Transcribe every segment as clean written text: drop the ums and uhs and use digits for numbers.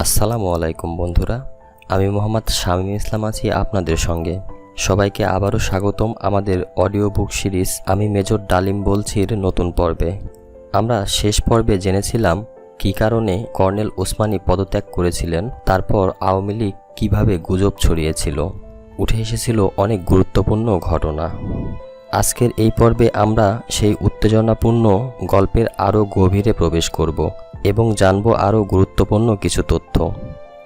আসসালামু আলাইকুম বন্ধুরা, আমি মোহাম্মদ শামীম ইসলাম আছি আপনাদের সঙ্গে। সবাইকে আবারও স্বাগতম আমাদের অডিও বুক সিরিজ আমি মেজর ডালিম বলছির নতুন পর্বে। আমরা শেষ পর্বে জেনেছিলাম কী কারণে কর্নেল ওসমানী পদত্যাগ করেছিলেন, তারপর আওয়ামী লীগ কীভাবে গুজব ছড়িয়েছিল, উঠে এসেছিল অনেক গুরুত্বপূর্ণ ঘটনা। আজকের এই পর্বে আমরা সেই উত্তেজনাপূর্ণ গল্পের আরও গভীরে প্রবেশ করব এবং জানব আরও গুরুত্বপূর্ণ কিছু তথ্য।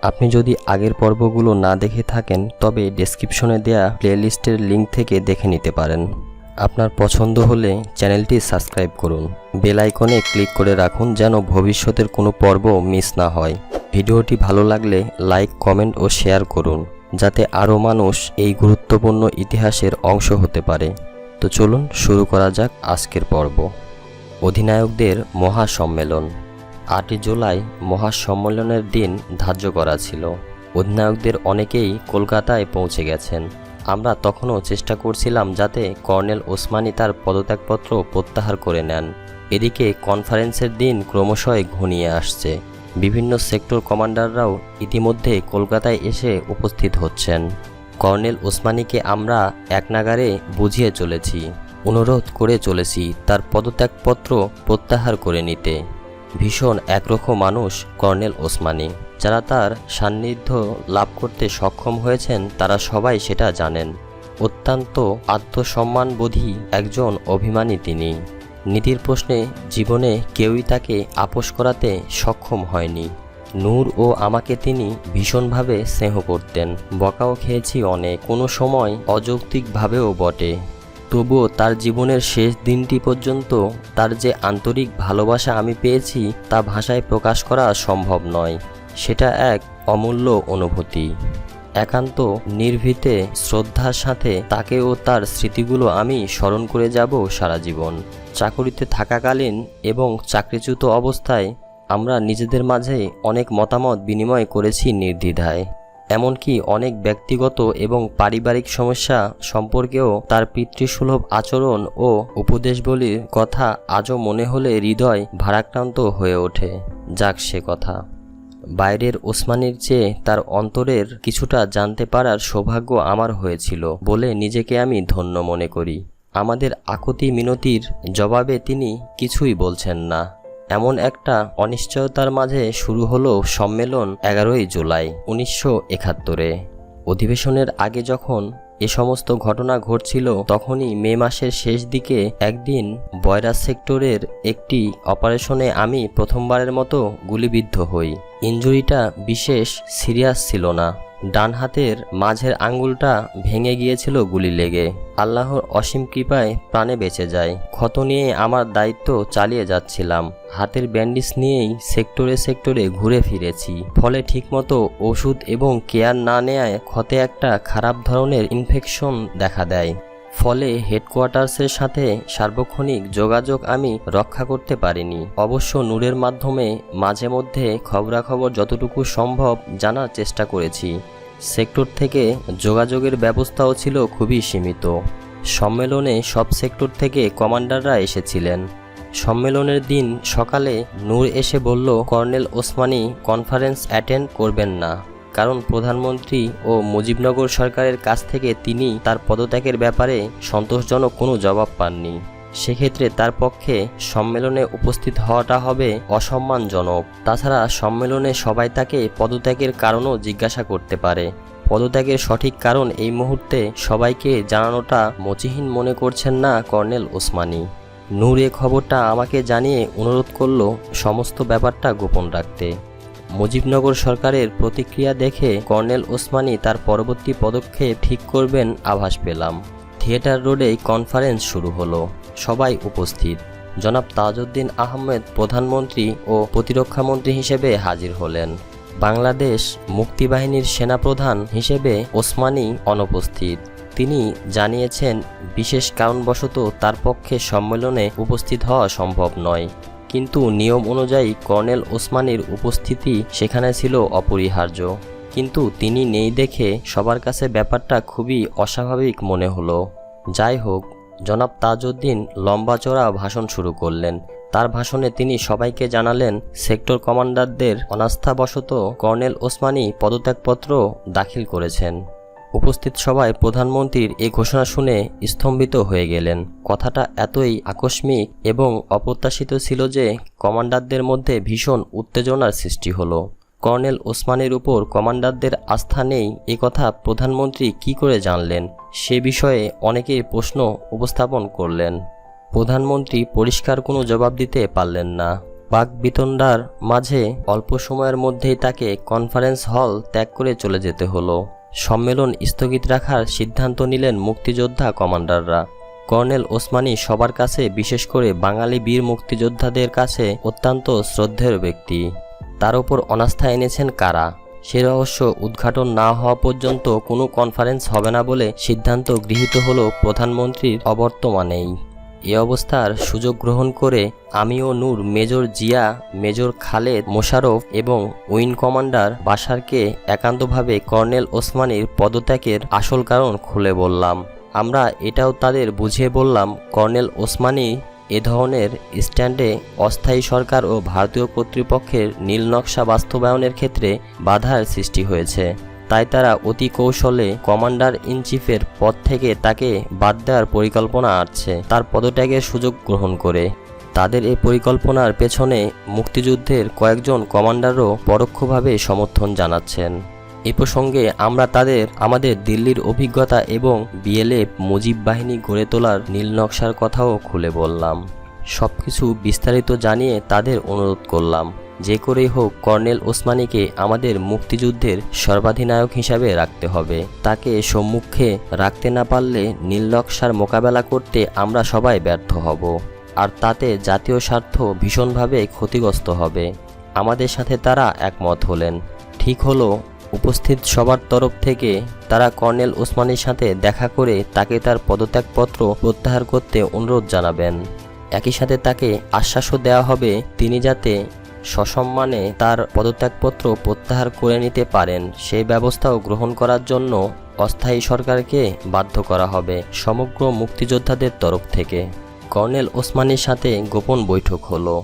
আপনি যদি আগের পর্বগুলো না দেখে থাকেন তবে ডেসক্রিপশনে দেয়া প্লেলিস্টের লিঙ্ক থেকে দেখে নিতে পারেন। আপনার পছন্দ হলে চ্যানেলটি সাবস্ক্রাইব করুন, বেল আইকনে ক্লিক করে রাখুন যেন ভবিষ্যতের কোনো পর্ব মিস না হয়। ভিডিওটি ভালো লাগলে লাইক, কমেন্ট ও শেয়ার করুন যাতে আরও মানুষ এই গুরুত্বপূর্ণ ইতিহাসের অংশ হতে পারে। তো চলুন শুরু করা যাক আজকের পর্ব। অধিনায়কদের মহাসম্মেলন। 8 জুলাই মহাসম্মেলনের দিন ধার্য করা ছিল। অধিনায়কদের অনেকেই কলকাতায় পৌঁছে গেছেন। আমরা তখনও চেষ্টা করছিলাম যাতে কর্নেল ওসমানী তার পদত্যাগপত্র প্রত্যাহার করে নেন। এদিকে কনফারেন্সের দিন ক্রমশই ঘনিয়ে আসছে। বিভিন্ন সেক্টর কমান্ডাররাও ইতিমধ্যে কলকাতায় এসে উপস্থিত হচ্ছেন। কর্নেল ওসমানীকে আমরা একনাগাড়ে বুঝিয়ে চলেছি, অনুরোধ করে চলেছি তার পদত্যাগপত্র প্রত্যাহার করে নিতে। ভীষণ একরকম মানুষ কর্নেল ওসমানী। যারা তার সান্নিধ্য লাভ করতে সক্ষম হয়েছেন তারা সবাই সেটা জানেন। অত্যন্ত আত্মসম্মানবোধী একজন অভিমানী তিনি। নীতির প্রশ্নে জীবনে কেউই তাকে আপোস করাতে সক্ষম হয়নি। নূর ও আমাকে তিনি ভীষণভাবে স্নেহ করতেন। বকাও খেয়েছি অনেক, কোনো সময় অযৌক্তিকভাবেও বটে। তবুও তার জীবনের শেষ দিনটি পর্যন্ত তার যে আন্তরিক ভালোবাসা আমি পেয়েছি তা ভাষায় প্রকাশ করা সম্ভব নয়। সেটা এক অমূল্য অনুভূতি। একান্ত নির্ভীতে শ্রদ্ধার সাথে তাকে ও তার স্মৃতিগুলো আমি স্মরণ করে যাব সারা জীবন। চাকুরিতে থাকাকালীন এবং চাকরিচ্যুত অবস্থায় আমরা নিজেদের মাঝে অনেক মতামত বিনিময় করেছি নির্দ্বিধায়। এমনকি অনেক ব্যক্তিগত এবং পারিবারিক সমস্যা সম্পর্কেও তার পিতৃসুলভ আচরণ ও উপদেশবলির কথা আজও মনে হলে হৃদয় ভারাক্রান্ত হয়ে ওঠে। যাক সে কথা। বাইরের ওসমানীর চেয়ে তার অন্তরের কিছুটা জানতে পারার সৌভাগ্য আমার হয়েছিল বলে নিজেকে আমি ধন্য মনে করি। আমাদের আকুতি মিনতির জবাবে তিনি কিছুই বলছেন না। এমন একটা অনিশ্চয়তার মাঝে শুরু হলো সম্মেলন 11 জুলাই 1971। অধিবেশনের আগে যখন এ সমস্ত ঘটনা ঘটছিল তখনই মে মাসের শেষ দিকে একদিন বয়রা সেক্টরের একটি অপারেশনে আমি প্রথমবারের মতো গুলিবিদ্ধ হই। ইনজুরিটা বিশেষ সিরিয়াস ছিল না। ডান হাতের মাঝের আঙ্গুলটা ভেঙে গিয়েছিল গুলি লেগে। আল্লাহর অসীম কৃপায় প্রাণে বেঁচে যায়। ক্ষত নিয়ে আমার দায়িত্ব চালিয়ে যাচ্ছিলাম। হাতের ব্যান্ডেজ নিয়েই সেক্টরে সেক্টরে ঘুরে ফিরেছি। ফলে ঠিকমতো ওষুধ এবং কেয়ার না নেয়ায় ক্ষতে একটা খারাপ ধরনের ইনফেকশন দেখা দেয়। ফলে হেডকোয়ার্টার্সের সাথে সার্বক্ষণিক যোগাযোগ আমি রক্ষা করতে পারিনি। অবশ্য নূরের মাধ্যমে মাঝে মধ্যে খবরাখবর যতটুকু সম্ভব জানার চেষ্টা করেছি। সেক্টর থেকে যোগাযোগের ব্যবস্থাও ছিল খুবই সীমিত। সম্মেলনে সব সেক্টর থেকে কমান্ডাররা এসেছিলেন। সম্মেলনের দিন সকালে নূর এসে বলল কর্নেল ওসমানী কনফারেন্স অ্যাটেন্ড করবেন না, কারণ প্রধানমন্ত্রী ও মুজিবনগর সরকারের কাছ থেকে তিনি তার পদত্যাগের ব্যাপারে সন্তোষজনক কোনো জবাব পাননি। সেক্ষেত্রে তার পক্ষে সম্মেলনে উপস্থিত হওয়াটা হবে অসম্মানজনক। তাছাড়া সম্মেলনে সবাই তাকে পদত্যাগের কারণও জিজ্ঞাসা করতে পারে। পদত্যাগের সঠিক কারণ এই মুহূর্তে সবাইকে জানানোটা মতিহীন মনে করছেন না কর্নেল ওসমানী। নূর এ খবরটা আমাকে জানিয়ে অনুরোধ করল সমস্ত ব্যাপারটা গোপন রাখতে। মুজিবনগর সরকারের প্রতিক্রিয়া দেখে কর্নেল ওসমানী তার পরবর্তী পদক্ষেপ ঠিক করবেন আভাস পেলাম। থিয়েটার রোডেই কনফারেন্স শুরু হলো। সবাই উপস্থিত। জনাব তাজউদ্দিন আহমেদ প্রধানমন্ত্রী ও প্রতিরক্ষামন্ত্রী হিসেবে হাজির হলেন। বাংলাদেশ মুক্তিবাহিনীর সেনাপ্রধান হিসেবে ওসমানী অনুপস্থিত। তিনি জানিয়েছেন বিশেষ কারণবশত তার পক্ষে সম্মেলনে উপস্থিত হওয়া সম্ভব নয়, কিন্তু নিয়ম অনুযায়ী কর্নেল ওসমানীর উপস্থিতি সেখানে ছিল অপরিহার্য। কিন্তু তিনি নেই দেখে সবার কাছে ব্যাপারটা খুবই অস্বাভাবিক মনে হলো। যাই হোক, জনাব তাজউদ্দিন লম্বা চড়া ভাষণ শুরু করলেন। তার ভাষণে তিনি সবাইকে জানালেন সেক্টর কমান্ডারদের অনাস্থাবশত কর্নেল ওসমানী পদত্যাগপত্র দাখিল করেছেন। উপস্থিত সবাই প্রধানমন্ত্রীর এই ঘোষণা শুনে স্তম্ভিত হয়ে গেলেন। কথাটা এতই আকস্মিক এবং অপ্রত্যাশিত ছিল যে কমান্ডারদের মধ্যে ভীষণ উত্তেজনার সৃষ্টি হলো। কর্নেল ওসমানীর উপর কমান্ডারদের আস্থা নেই এ কথা প্রধানমন্ত্রী কি করে জানলেন, সে বিষয়ে অনেকেই প্রশ্ন উপস্থাপন করলেন। প্রধানমন্ত্রী পরিষ্কার কোনো জবাব দিতে পারলেন না। বাকবিতণ্ডার মাঝে অল্প সময়ের মধ্যেই তাকে কনফারেন্স হল ত্যাগ করে চলে যেতে হলো। সম্মেলন স্থগিত রাখার সিদ্ধান্ত নিলেন মুক্তিযোদ্ধা কমান্ডাররা। কর্নেল ওসমানী সবার কাছে, বিশেষ করে বাঙালি বীর মুক্তিযোদ্ধাদের কাছে অত্যন্ত শ্রদ্ধেয় ব্যক্তি। তার উপর অনাস্থা এনেছেন কারা, সে রহস্য উদ্ঘাটন না হওয়া পর্যন্ত কোনো কনফারেন্স হবে না বলে সিদ্ধান্ত গৃহীত হলো প্রধানমন্ত্রীর অবর্তমানেই। এ অবস্থার সুযোগ গ্রহণ করে আমি ও নূর মেজর জিয়া, মেজর খালেদ মোশাররফ এবং উইং কমান্ডার বাশারকে একান্তভাবে কর্নেল ওসমানীর পদত্যাগের আসল কারণ খুলে বললাম। আমরা এটাও তাদের বুঝিয়ে বললাম, কর্নেল ওসমানী এ ধরনের স্ট্যান্ডে অস্থায়ী সরকার ও ভারতীয় কর্তৃপক্ষের নীলনকশা বাস্তবায়নের ক্ষেত্রে বাধার সৃষ্টি হয়েছে। তাই তারা অতি কৌশলে কমান্ডার ইন চিফের পদ থেকে তাকে বাদ দেওয়ার পরিকল্পনা আছে, তার পদত্যাগের সুযোগ গ্রহণ করে। তাদের এই পরিকল্পনার পেছনে মুক্তিযুদ্ধের কয়েকজন কমান্ডারও পরোক্ষভাবে সমর্থন জানাচ্ছেন। এ প্রসঙ্গে আমরা আমাদের দিল্লির অভিজ্ঞতা এবং বিএলএফ মুজিব বাহিনী গড়ে তোলার নীলনকশার কথাও খুলে বললাম। সবকিছু বিস্তারিত জানিয়ে তাদের অনুরোধ করলাম, যে করেই হোক কর্নেল ওসমানীকে আমাদের মুক্তিযুদ্ধের সর্বাধিনায়ক হিসাবে রাখতে হবে। তাকে সম্মুখে রাখতে না পারলে নীলনকশার মোকাবেলা করতে আমরা সবাই ব্যর্থ হব, আর তাতে জাতীয় স্বার্থ ভীষণভাবে ক্ষতিগ্রস্ত হবে। আমাদের সাথে তারা একমত হলেন। ঠিক হলো, উপস্থিত সবার তরফ থেকে তারা কর্নেল ওসমানীর সাথে দেখা করে তাকে তার পদত্যাগপত্র প্রত্যাহার করতে অনুরোধ জানাবেন। একই সাথে তাকে আশ্বাসও দেওয়া হবে তিনি যাতে সসম্মানে তার পদত্যাগপত্র প্রত্যাহার করে নিতে পারেন সেই ব্যবস্থাও গ্রহণ করার জন্য অস্থায়ী সরকারকে বাধ্য করা হবে সমগ্র মুক্তিযোদ্ধাদের তরফ থেকে। কর্নেল ওসমানীর সাথে গোপন বৈঠক হলো।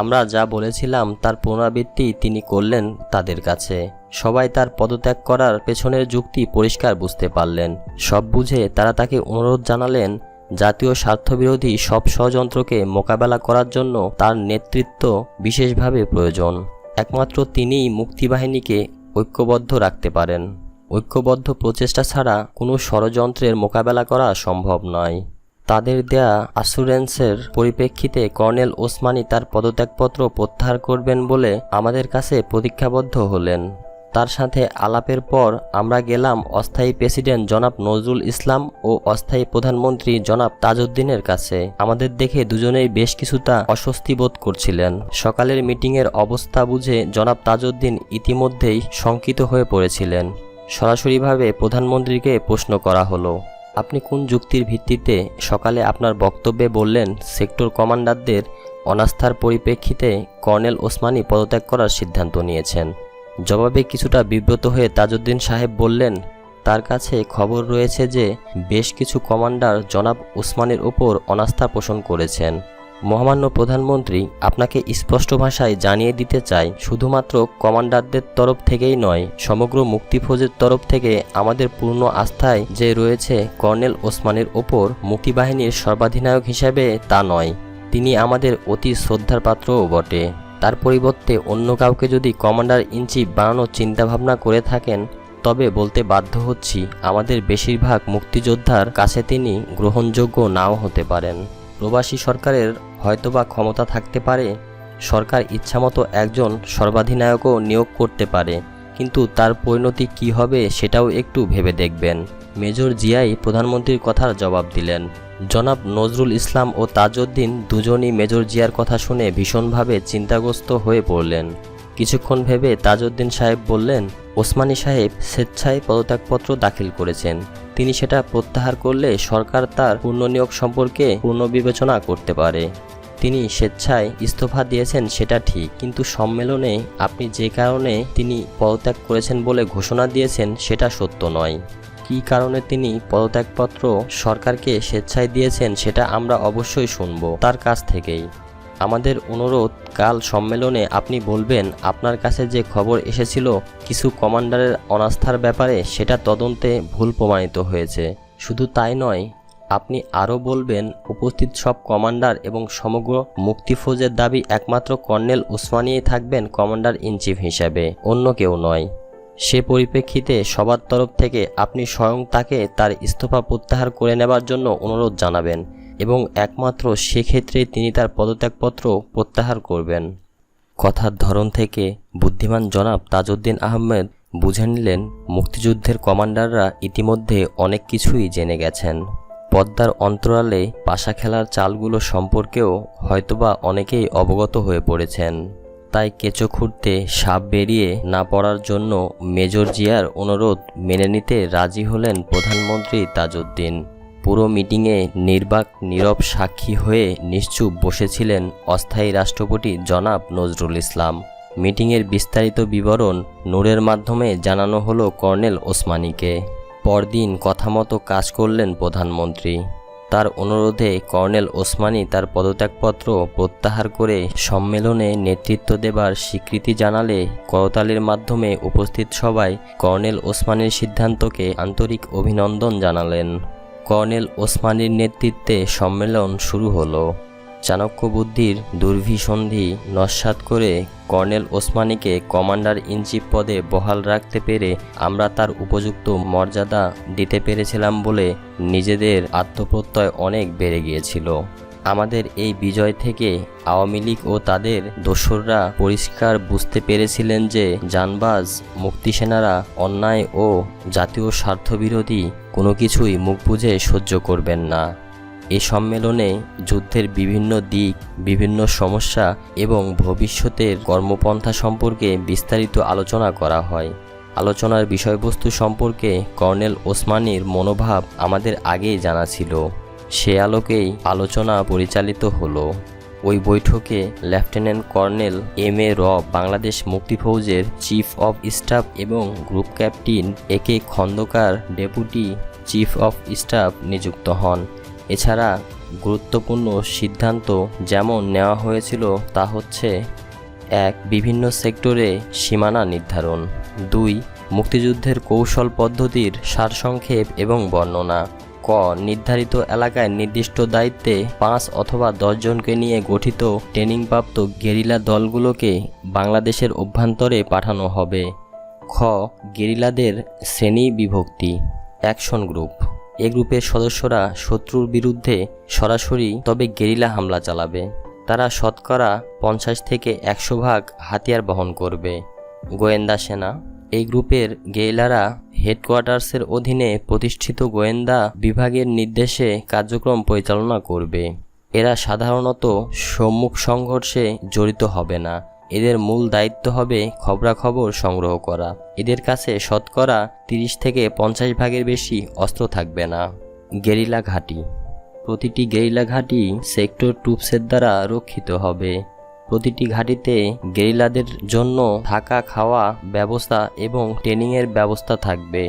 আমরা যা বলেছিলাম তার পুনরাবৃত্তি তিনি করলেন তাদের কাছে। সবাই তার পদত্যাগ করার পেছনের যুক্তি পরিষ্কার বুঝতে পারলেন। সব বুঝে তারা তাকে অনুরোধ জানালেন, জাতীয় স্বার্থবিরোধী সব ষড়যন্ত্রকে মোকাবেলা করার জন্য তার নেতৃত্ব বিশেষভাবে প্রয়োজন। একমাত্র তিনিই মুক্তিবাহিনীকে ঐক্যবদ্ধ রাখতে পারেন। ঐক্যবদ্ধ প্রচেষ্টা ছাড়া কোনো ষড়যন্ত্রের মোকাবেলা করা সম্ভব নয়। তাদের দেয়া অ্যাসুরেন্সের পরিপ্রেক্ষিতে কর্নেল ওসমানী তার পদত্যাগপত্র প্রত্যাহার করবেন বলে আমাদের কাছে প্রতিজ্ঞাবদ্ধ হলেন। তার সাথে আলাপের পর আমরা গেলাম অস্থায়ী প্রেসিডেন্ট জনাব নজরুল ইসলাম ও অস্থায়ী প্রধানমন্ত্রী জনাব তাজউদ্দিনের কাছে। আমাদের দেখে দুজনেই বেশ কিছুটা অস্বস্তি বোধ করছিলেন। সকালের মিটিংয়ের অবস্থা বুঝে জনাব তাজউদ্দিন ইতিমধ্যেই শঙ্কিত হয়ে পড়েছিলেন। সরাসরিভাবে প্রধানমন্ত্রীকে প্রশ্ন করা হলো, আপনি কোন যুক্তির ভিত্তিতে সকালে আপনার বক্তব্যে বললেন সেক্টর কমান্ডারদের অনাস্থার পরিপ্রেক্ষিতে কর্নেল ওসমানী পদত্যাগ করার সিদ্ধান্ত নিয়েছেন? জবাবে কিছুটা বিব্রত হয়ে তাজউদ্দিন সাহেব বললেন, তার কাছে খবর রয়েছে যে বেশ কিছু কমান্ডার জনাব ওসমানীর ওপর অনাস্থা পোষণ করেছেন। মহামান্য প্রধানমন্ত্রী, আপনাকে স্পষ্ট ভাষায় জানিয়ে দিতে চাই, শুধুমাত্র কমান্ডারদের তরফ থেকেই নয়, সমগ্র মুক্তিফৌজের তরফ থেকে আমাদের পূর্ণ আস্থায় যে রয়েছে কর্নেল ওসমানীর ওপর মুক্তিবাহিনীর সর্বাধিনায়ক হিসাবে তা নয়, তিনি আমাদের অতি শ্রদ্ধার পাত্রও বটে। তার পরিবর্তে অন্য কাউকে যদি কমান্ডার ইন চিফ বানানোর চিন্তাভাবনা করে থাকেন তবে বলতে বাধ্য হচ্ছি আমাদের বেশিরভাগ মুক্তিযোদ্ধার কাছে তিনি গ্রহণযোগ্য নাও হতে পারেন। প্রবাসী সরকারের হয়তোবা ক্ষমতা থাকতে পারে, সরকার ইচ্ছামতো একজন সর্বাধিনায়কও নিয়োগ করতে পারে, কিন্তু তার পরিণতি কি হবে সেটাও একটু ভেবে দেখবেন। মেজর জিয়াই প্রধানমন্ত্রীর কথার জবাব দিলেন। জনাব নজরুল ইসলাম ও তাজউদ্দিন দুজনই মেজর জিয়ার কথা শুনে ভীষণভাবে চিন্তাগ্রস্ত হয়ে পড়লেন। কিছুক্ষণ ভেবে তাজউদ্দিন সাহেব বললেন, ওসমানী সাহেব স্বেচ্ছায় পদত্যাগপত্র দাখিল করেছেন, তিনি সেটা প্রত্যাহার করলে সরকার তার পুনর্নিয়োগ সম্পর্কে পুনর্বিবেচনা করতে পারে। তিনি স্বেচ্ছায় ইস্তফা দিয়েছেন সেটা ঠিক, কিন্তু সম্মেলনে আপনি যে কারণে তিনি পদত্যাগ করেছেন বলে ঘোষণা দিয়েছেন সেটা সত্য নয়। কী কারণে তিনি পদত্যাগপত্র সরকারকে স্বেচ্ছায় দিয়েছেন সেটা আমরা অবশ্যই শুনব তার কাছ থেকেই। আমাদের অনুরোধ, কাল সম্মেলনে আপনি বলবেন আপনার কাছে যে খবর এসেছিল কিছু কমান্ডারের অনাস্থার ব্যাপারে, সেটা তদন্তে ভুল প্রমাণিত হয়েছে। শুধু তাই নয়, আপনি আরও বলবেন উপস্থিত সব কমান্ডার এবং সমগ্র মুক্তিফৌজের দাবি একমাত্র কর্নেল ওসমানীই থাকবেন কমান্ডার ইন চিফ হিসাবে, অন্য কেউ নয়। সে পরিপ্রেক্ষিতে সবার তরফ থেকে আপনি স্বয়ং তাকে তার ইস্তফা প্রত্যাহার করে নেবার জন্য অনুরোধ জানাবেন এবং একমাত্র সেক্ষেত্রে তিনি তার পদত্যাগপত্র প্রত্যাহার করবেন। কথার ধরন থেকে বুদ্ধিমান জনাব তাজউদ্দিন আহমেদ বুঝে নিলেন মুক্তিযুদ্ধের কমান্ডাররা ইতিমধ্যে অনেক কিছুই জেনে গেছেন। পদ্মার অন্তরালে পাশা খেলার চালগুলো সম্পর্কেও হয়তোবা অনেকেই অবগত হয়ে পড়েছেন। তাই কেঁচো খুঁড়তে সাপ বেরিয়ে না পড়ার জন্য মেজর জিয়ার অনুরোধ মেনে নিতে রাজি হলেন প্রধানমন্ত্রী তাজউদ্দিন। পুরো মিটিংয়ে নির্বাক নীরব সাক্ষী হয়ে নিশ্চুপ বসেছিলেন অস্থায়ী রাষ্ট্রপতি জনাব নজরুল ইসলাম। মিটিংয়ের বিস্তারিত বিবরণ নূরের মাধ্যমে জানানো হলো কর্নেল ওসমানীকে। পরদিন কথামতো কাজ করলেন প্রধানমন্ত্রী। তার অনুরোধে কর্নেল ওসমানী তার পদত্যাগপত্র প্রত্যাহার করে সম্মেলনে নেতৃত্ব দেবার স্বীকৃতি জানালে করতালির মাধ্যমে উপস্থিত সবাই কর্নেল ওসমানীর সিদ্ধান্তকে আন্তরিক অভিনন্দন জানালেন। কর্নেল ওসমানীর নেতৃত্বে সম্মেলন শুরু হলো। চাণক্য বুদ্ধির দুর্ভিসন্ধি নস্যাৎ করে কর্নেল ওসমানীকে কমান্ডার ইন চিফ পদে বহাল রাখতে পেরে আমরা তার উপযুক্ত মর্যাদা দিতে পেরেছিলাম বলে নিজেদের আত্মপ্রত্যয় অনেক বেড়ে গিয়েছিল। আমাদের এই বিজয় থেকে আওয়ামী লীগ ও তাদের দোসররা পরিষ্কার বুঝতে পেরেছিলেন যে জানবাজ মুক্তিসেনারা অন্যায় ও জাতীয় স্বার্থবিরোধী কোনো কিছুই মুখ বুজে সহ্য করবেন না। এই সম্মেলনে যুদ্ধের বিভিন্ন দিক, বিভিন্ন সমস্যা এবং ভবিষ্যতের কর্মপন্থা সম্পর্কে বিস্তারিত আলোচনা করা হয়। আলোচনার বিষয়বস্তু সম্পর্কে কর্নেল ওসমানীর মনোভাব আমাদের আগেই জানা ছিল। সে আলোকেই আলোচনা পরিচালিত হলো। ওই বৈঠকে lieutenant colonel M A Rab Bangladesh মুক্তিফৌজের চিফ অফ স্টাফ এবং group captain A K Khandaker deputy chief of staff নিযুক্ত হন। এছাড়া গুরুত্বপূর্ণ সিদ্ধান্ত যেমন নেওয়া হয়েছিল তা হচ্ছে: 1. বিভিন্ন সেক্টরে সীমানা নির্ধারণ। 2. মুক্তিযুদ্ধের কৌশল পদ্ধতির সারসংক্ষেপ এবং বর্ণনা। ক. নির্ধারিত এলাকায় নির্দিষ্ট দায়িত্বে 5 অথবা 10 জনকে নিয়ে গঠিত ট্রেনিংপ্রাপ্ত গেরিলা দলগুলোকে বাংলাদেশের অভ্যন্তরে পাঠানো হবে। খ. গেরিলাদের শ্রেণী বিভক্তি। Action group. এ গ্রুপের সদস্যরা শত্রুর বিরুদ্ধে সরাসরি তবে গেরিলা হামলা চালাবে। তারা শতকরা 50 থেকে 100 ভাগ হাতিয়ার বহন করবে। গোয়েন্দা সেনা। এই গ্রুপের গেরিলারা হেডকোয়ার্টার্সের অধীনে প্রতিষ্ঠিত গোয়েন্দা বিভাগের নির্দেশে কার্যক্রম পরিচালনা করবে। এরা সাধারণত সম্মুখ সংঘর্ষে জড়িত হবে না। এদের মূল দায়িত্ব হবে খবরাখবর সংগ্রহ করা। এদের কাছে শতকরা 30 থেকে 50 ভাগের বেশি অস্ত্র থাকবে না। গেরিলা ঘাঁটি। প্রতিটি গেরিলা ঘাঁটি সেক্টর ট্রুপসের দ্বারা রক্ষিত হবে। প্রতিটি ঘাঁটিতে গেরিলাদের জন্য থাকা খাওয়া ব্যবস্থা এবং ট্রেনিংয়ের ব্যবস্থা থাকবে।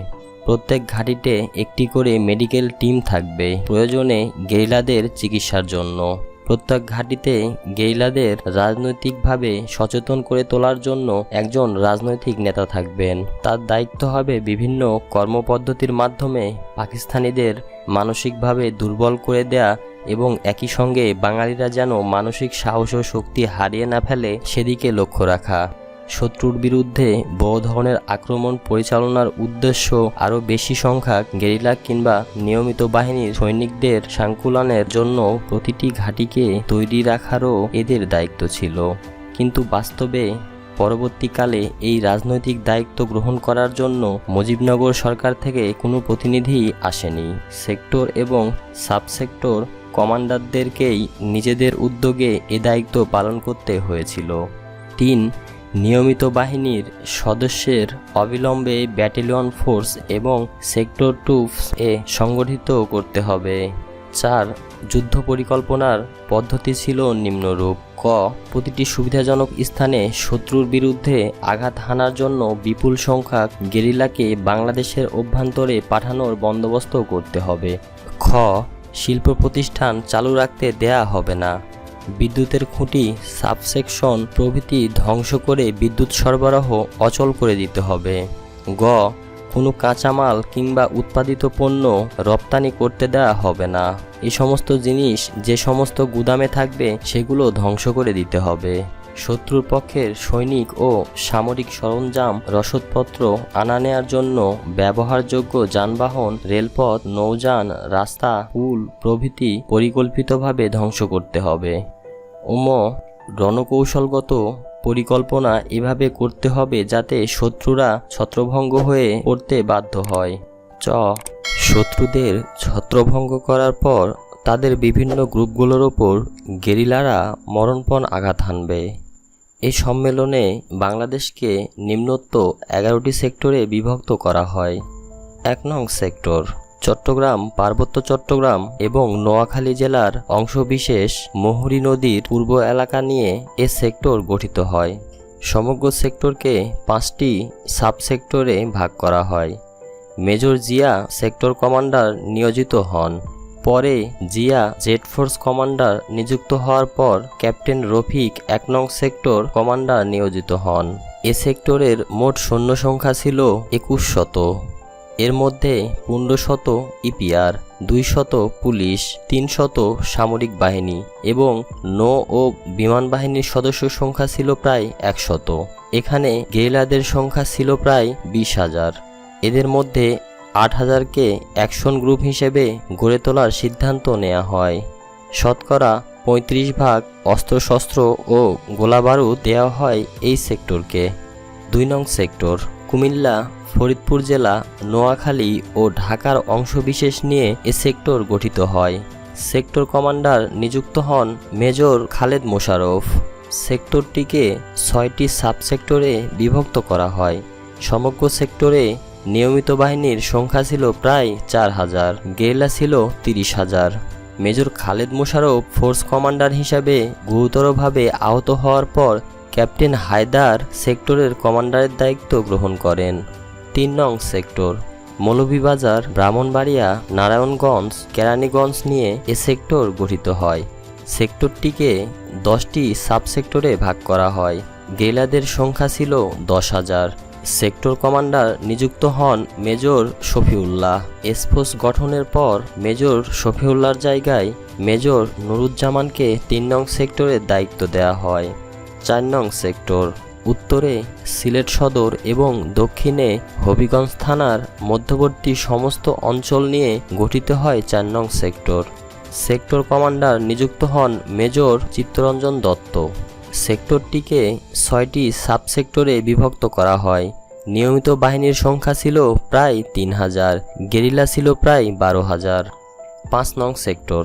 প্রত্যেক ঘাঁটিতে একটি করে মেডিকেল টিম থাকবে প্রয়োজনে গেরিলাদের চিকিৎসার জন্য। প্রত্যেক ঘাঁটিতে গেরিলাদের রাজনৈতিকভাবে সচেতন করে তোলার জন্য একজন রাজনৈতিক নেতা থাকবেন। তার দায়িত্ব হবে বিভিন্ন কর্মপদ্ধতির মাধ্যমে পাকিস্তানিদের মানসিকভাবে দুর্বল করে দেয়া এবং একই সঙ্গে বাঙালিরা যেন মানসিক সাহস ও শক্তি হারিয়ে না ফেলে সেদিকে লক্ষ্য রাখা। শত্রুর বিরুদ্ধে বড় ধরনের আক্রমণ পরিচালনার উদ্দেশ্য আরও বেশি সংখ্যক গেরিলা কিংবা নিয়মিত বাহিনীর সৈনিকদের সংকুলনের জন্য প্রতিটি ঘাঁটিকে তৈরি রাখারও এদের দায়িত্ব ছিল। কিন্তু বাস্তবে পরবর্তীকালে এই রাজনৈতিক দায়িত্ব গ্রহণ করার জন্য মুজিবনগর সরকার থেকে কোনো প্রতিনিধি আসেনি। সেক্টর এবং সাবসেক্টর কমান্ডারদেরকেই নিজেদের উদ্যোগে এ দায়িত্ব পালন করতে হয়েছিল। 3. নিয়মিত বাহিনীর সদস্যের অবিলম্বে ব্যাটালিয়ন ফোর্স এবং সেক্টর ট্রুপস এ সংগঠিত করতে হবে। 4. যুদ্ধ পরিকল্পনার পদ্ধতি ছিল নিম্নরূপ: ক. প্রতিটি সুবিধাজনক স্থানে শত্রুর বিরুদ্ধে আঘাত হানার জন্য বিপুল সংখ্যক গেরিলাকে বাংলাদেশের অভ্যন্তরে পাঠানোর বন্দোবস্ত করতে হবে। খ. শিল্প প্রতিষ্ঠান চালু রাখতে দেয়া হবে না। বিদ্যুতের খুঁটি, সাবসেকশন প্রভৃতি ধ্বংস করে বিদ্যুৎ সরবরাহ অচল করে দিতে হবে। গ, কোনো কাঁচামাল কিংবা উৎপাদিত পণ্য রপ্তানি করতে দেওয়া হবে না। এই সমস্ত জিনিস যে সমস্ত গুদামে থাকবে সেগুলো ধ্বংস করে দিতে হবে। শত্রুর পক্ষের সৈনিক ও সামরিক সরঞ্জাম, রসদপত্র আনা নেয়ার জন্য ব্যবহারযোগ্য যানবাহন, রেলপথ, নৌযান, রাস্তা, পুল প্রভৃতি পরিকল্পিতভাবে ধ্বংস করতে হবে। রণকৌশলগত পরিকল্পনা এভাবে করতে হবে যাতে শত্রুরা ছত্রভঙ্গ হয়ে পড়তে বাধ্য হয়। চ, শত্রুদের ছত্রভঙ্গ করার পর তাদের বিভিন্ন গ্রুপগুলোর ওপর গেরিলারা মরণপণ আঘাত হানবে। এই সম্মেলনে বাংলাদেশকে নিম্নোক্ত 11টি সেক্টরে বিভক্ত করা হয়। 1 নং সেক্টর, চট্টগ্রাম, পার্বত্য চট্টগ্রাম এবং নোয়াখালী জেলার অংশবিশেষ মুহুরী নদীর পূর্ব এলাকা নিয়ে এ সেক্টর গঠিত হয়। সমগ্র সেক্টরকে 5টি সাবসেক্টরে ভাগ করা হয়। মেজর জিয়া সেক্টর কমান্ডার নিয়োজিত হন। পরে জিয়া জেট ফোর্স কমান্ডার নিযুক্ত হওয়ার পর ক্যাপ্টেন রফিক 1 নং সেক্টর কমান্ডার নিয়োজিত হন। এ সেক্টরের মোট সৈন্য সংখ্যা ছিল 2100। এর মধ্যে 1500 ইপিআর, 200 পুলিশ, 300 সামরিক বাহিনী এবং নৌ ও বিমান বাহিনীর সদস্য সংখ্যা ছিল প্রায় 100। এখানে গেরিলাদের সংখ্যা ছিল প্রায় 20,000। এদের মধ্যে 8,000কে অ্যাকশন গ্রুপ হিসেবে গড়ে তোলার সিদ্ধান্ত নেওয়া হয়। শতকরা 35 অস্ত্রশস্ত্র ও গোলাবারুদ দেওয়া হয় এই সেক্টরকে। 2 নং সেক্টর, কুমিল্লা, ফরিদপুর জেলা, নোয়াখালী ও ঢাকার অংশবিশেষ নিয়ে এ সেক্টর গঠিত হয়। সেক্টর কমান্ডার নিযুক্ত হন মেজর খালেদ মোশাররফ। সেক্টরটিকে 6টি সাবসেক্টরে বিভক্ত করা হয়। সমগ্র সেক্টরে নিয়মিত বাহিনীর সংখ্যা ছিল প্রায় 4,000, গেরিলা ছিল 30,000। Major Khaled Mosharraf force commander হিসাবে গুরুতরভাবে আহত হওয়ার পর ক্যাপ্টেন হায়দার সেক্টরের কমান্ডারের দায়িত্ব গ্রহণ করেন। 3 নং সেক্টর, মৌলভীবাজার, ব্রাহ্মণবাড়িয়া, নারায়ণগঞ্জ, কেরানীগঞ্জ নিয়ে এ সেক্টর গঠিত হয়। সেক্টরটিকে 10টি সাবসেক্টরে ভাগ করা হয়। গেরিলাদের সংখ্যা ছিল 10,000। সেক্টর কমান্ডার নিযুক্ত হন মেজর শফিউল্লাহ। এসফোর্স গঠনের পর মেজর শফিউল্লাহর জায়গায় মেজর নুরুজ্জামানকে 3 নং সেক্টরের দায়িত্ব দেওয়া হয়। 4 নং সেক্টর, উত্তরে সিলেট সদর এবং দক্ষিণে হবিগঞ্জ থানার মধ্যবর্তী সমস্ত অঞ্চল নিয়ে গঠিত হয় 4 নং সেক্টর। সেক্টর কমান্ডার নিযুক্ত হন মেজর চিত্তরঞ্জন দত্ত। সেক্টরটিকে 6টি সাবসেক্টরে বিভক্ত করা হয়। নিয়মিত বাহিনীর সংখ্যা ছিল প্রায় 3,000, গেরিলা ছিল প্রায় 12,000। 5 নং সেক্টর,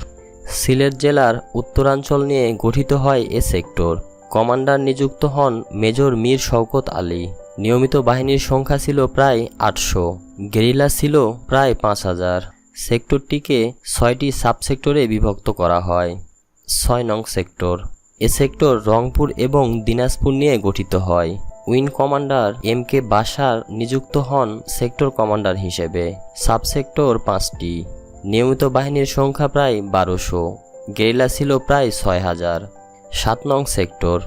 সিলেট জেলার উত্তরাঞ্চল নিয়ে গঠিত হয় এ সেক্টর। কমান্ডার নিযুক্ত হন মেজর মীর শওকত আলী। নিয়মিত বাহিনীর সংখ্যা ছিল প্রায় 800, গেরিলা ছিল প্রায় 5,000। সেক্টরটিকে 6টি সাবসেক্টরে বিভক্ত করা হয়। 6 নং সেক্টর, এ সেক্টর রংপুর এবং দিনাজপুর নিয়ে গঠিত হয়। উইং কমান্ডার MK বাশার নিযুক্ত হন সেক্টর কমান্ডার হিসেবে। সাবসেক্টর 5টি। নিয়মিত বাহিনীর সংখ্যা প্রায় 1200, গেরিলা ছিল প্রায় 6,000। 7 নং সেক্টর,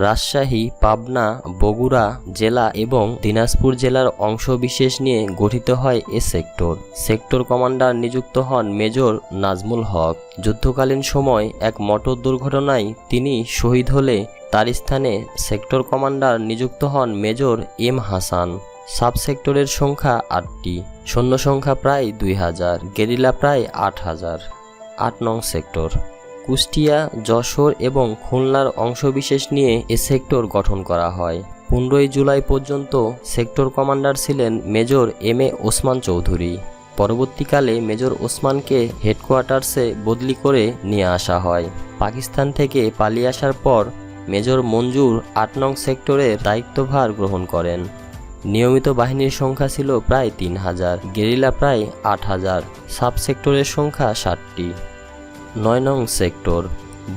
রাজশাহী, পাবনা, বগুড়া জেলা এবং দিনাজপুর জেলার অংশবিশেষ নিয়ে গঠিত হয় এ সেক্টর। সেক্টর কমান্ডার নিযুক্ত হন মেজর নাজমুল হক। যুদ্ধকালীন সময় এক মোটর দুর্ঘটনায় তিনি শহীদ হলে তার স্থানে সেক্টর কমান্ডার নিযুক্ত হন মেজর M হাসান। সাবসেক্টরের সংখ্যা 8টি। সৈন্য সংখ্যা প্রায় 2,000, গেরিলা প্রায় 8,000। 8 নং সেক্টর, কুষ্টিয়া, যশোর এবং খুলনার অংশবিশেষ নিয়ে এ সেক্টর গঠন করা হয়। 15 জুলাই পর্যন্ত সেক্টর কমান্ডার ছিলেন মেজর MA ওসমান চৌধুরী। পরবর্তীকালে মেজর ওসমানকে হেডকোয়ার্টার্সে বদলি করে নিয়ে আসা হয়। পাকিস্তান থেকে পালিয়ে আসার পর মেজর মঞ্জুর 8 নং সেক্টরের দায়িত্বভার গ্রহণ করেন। নিয়মিত বাহিনীর সংখ্যা ছিল প্রায় 3,000, গেরিলা প্রায় 8,000। সাবসেক্টরের সংখ্যা 60টি। 9 নং সেক্টর,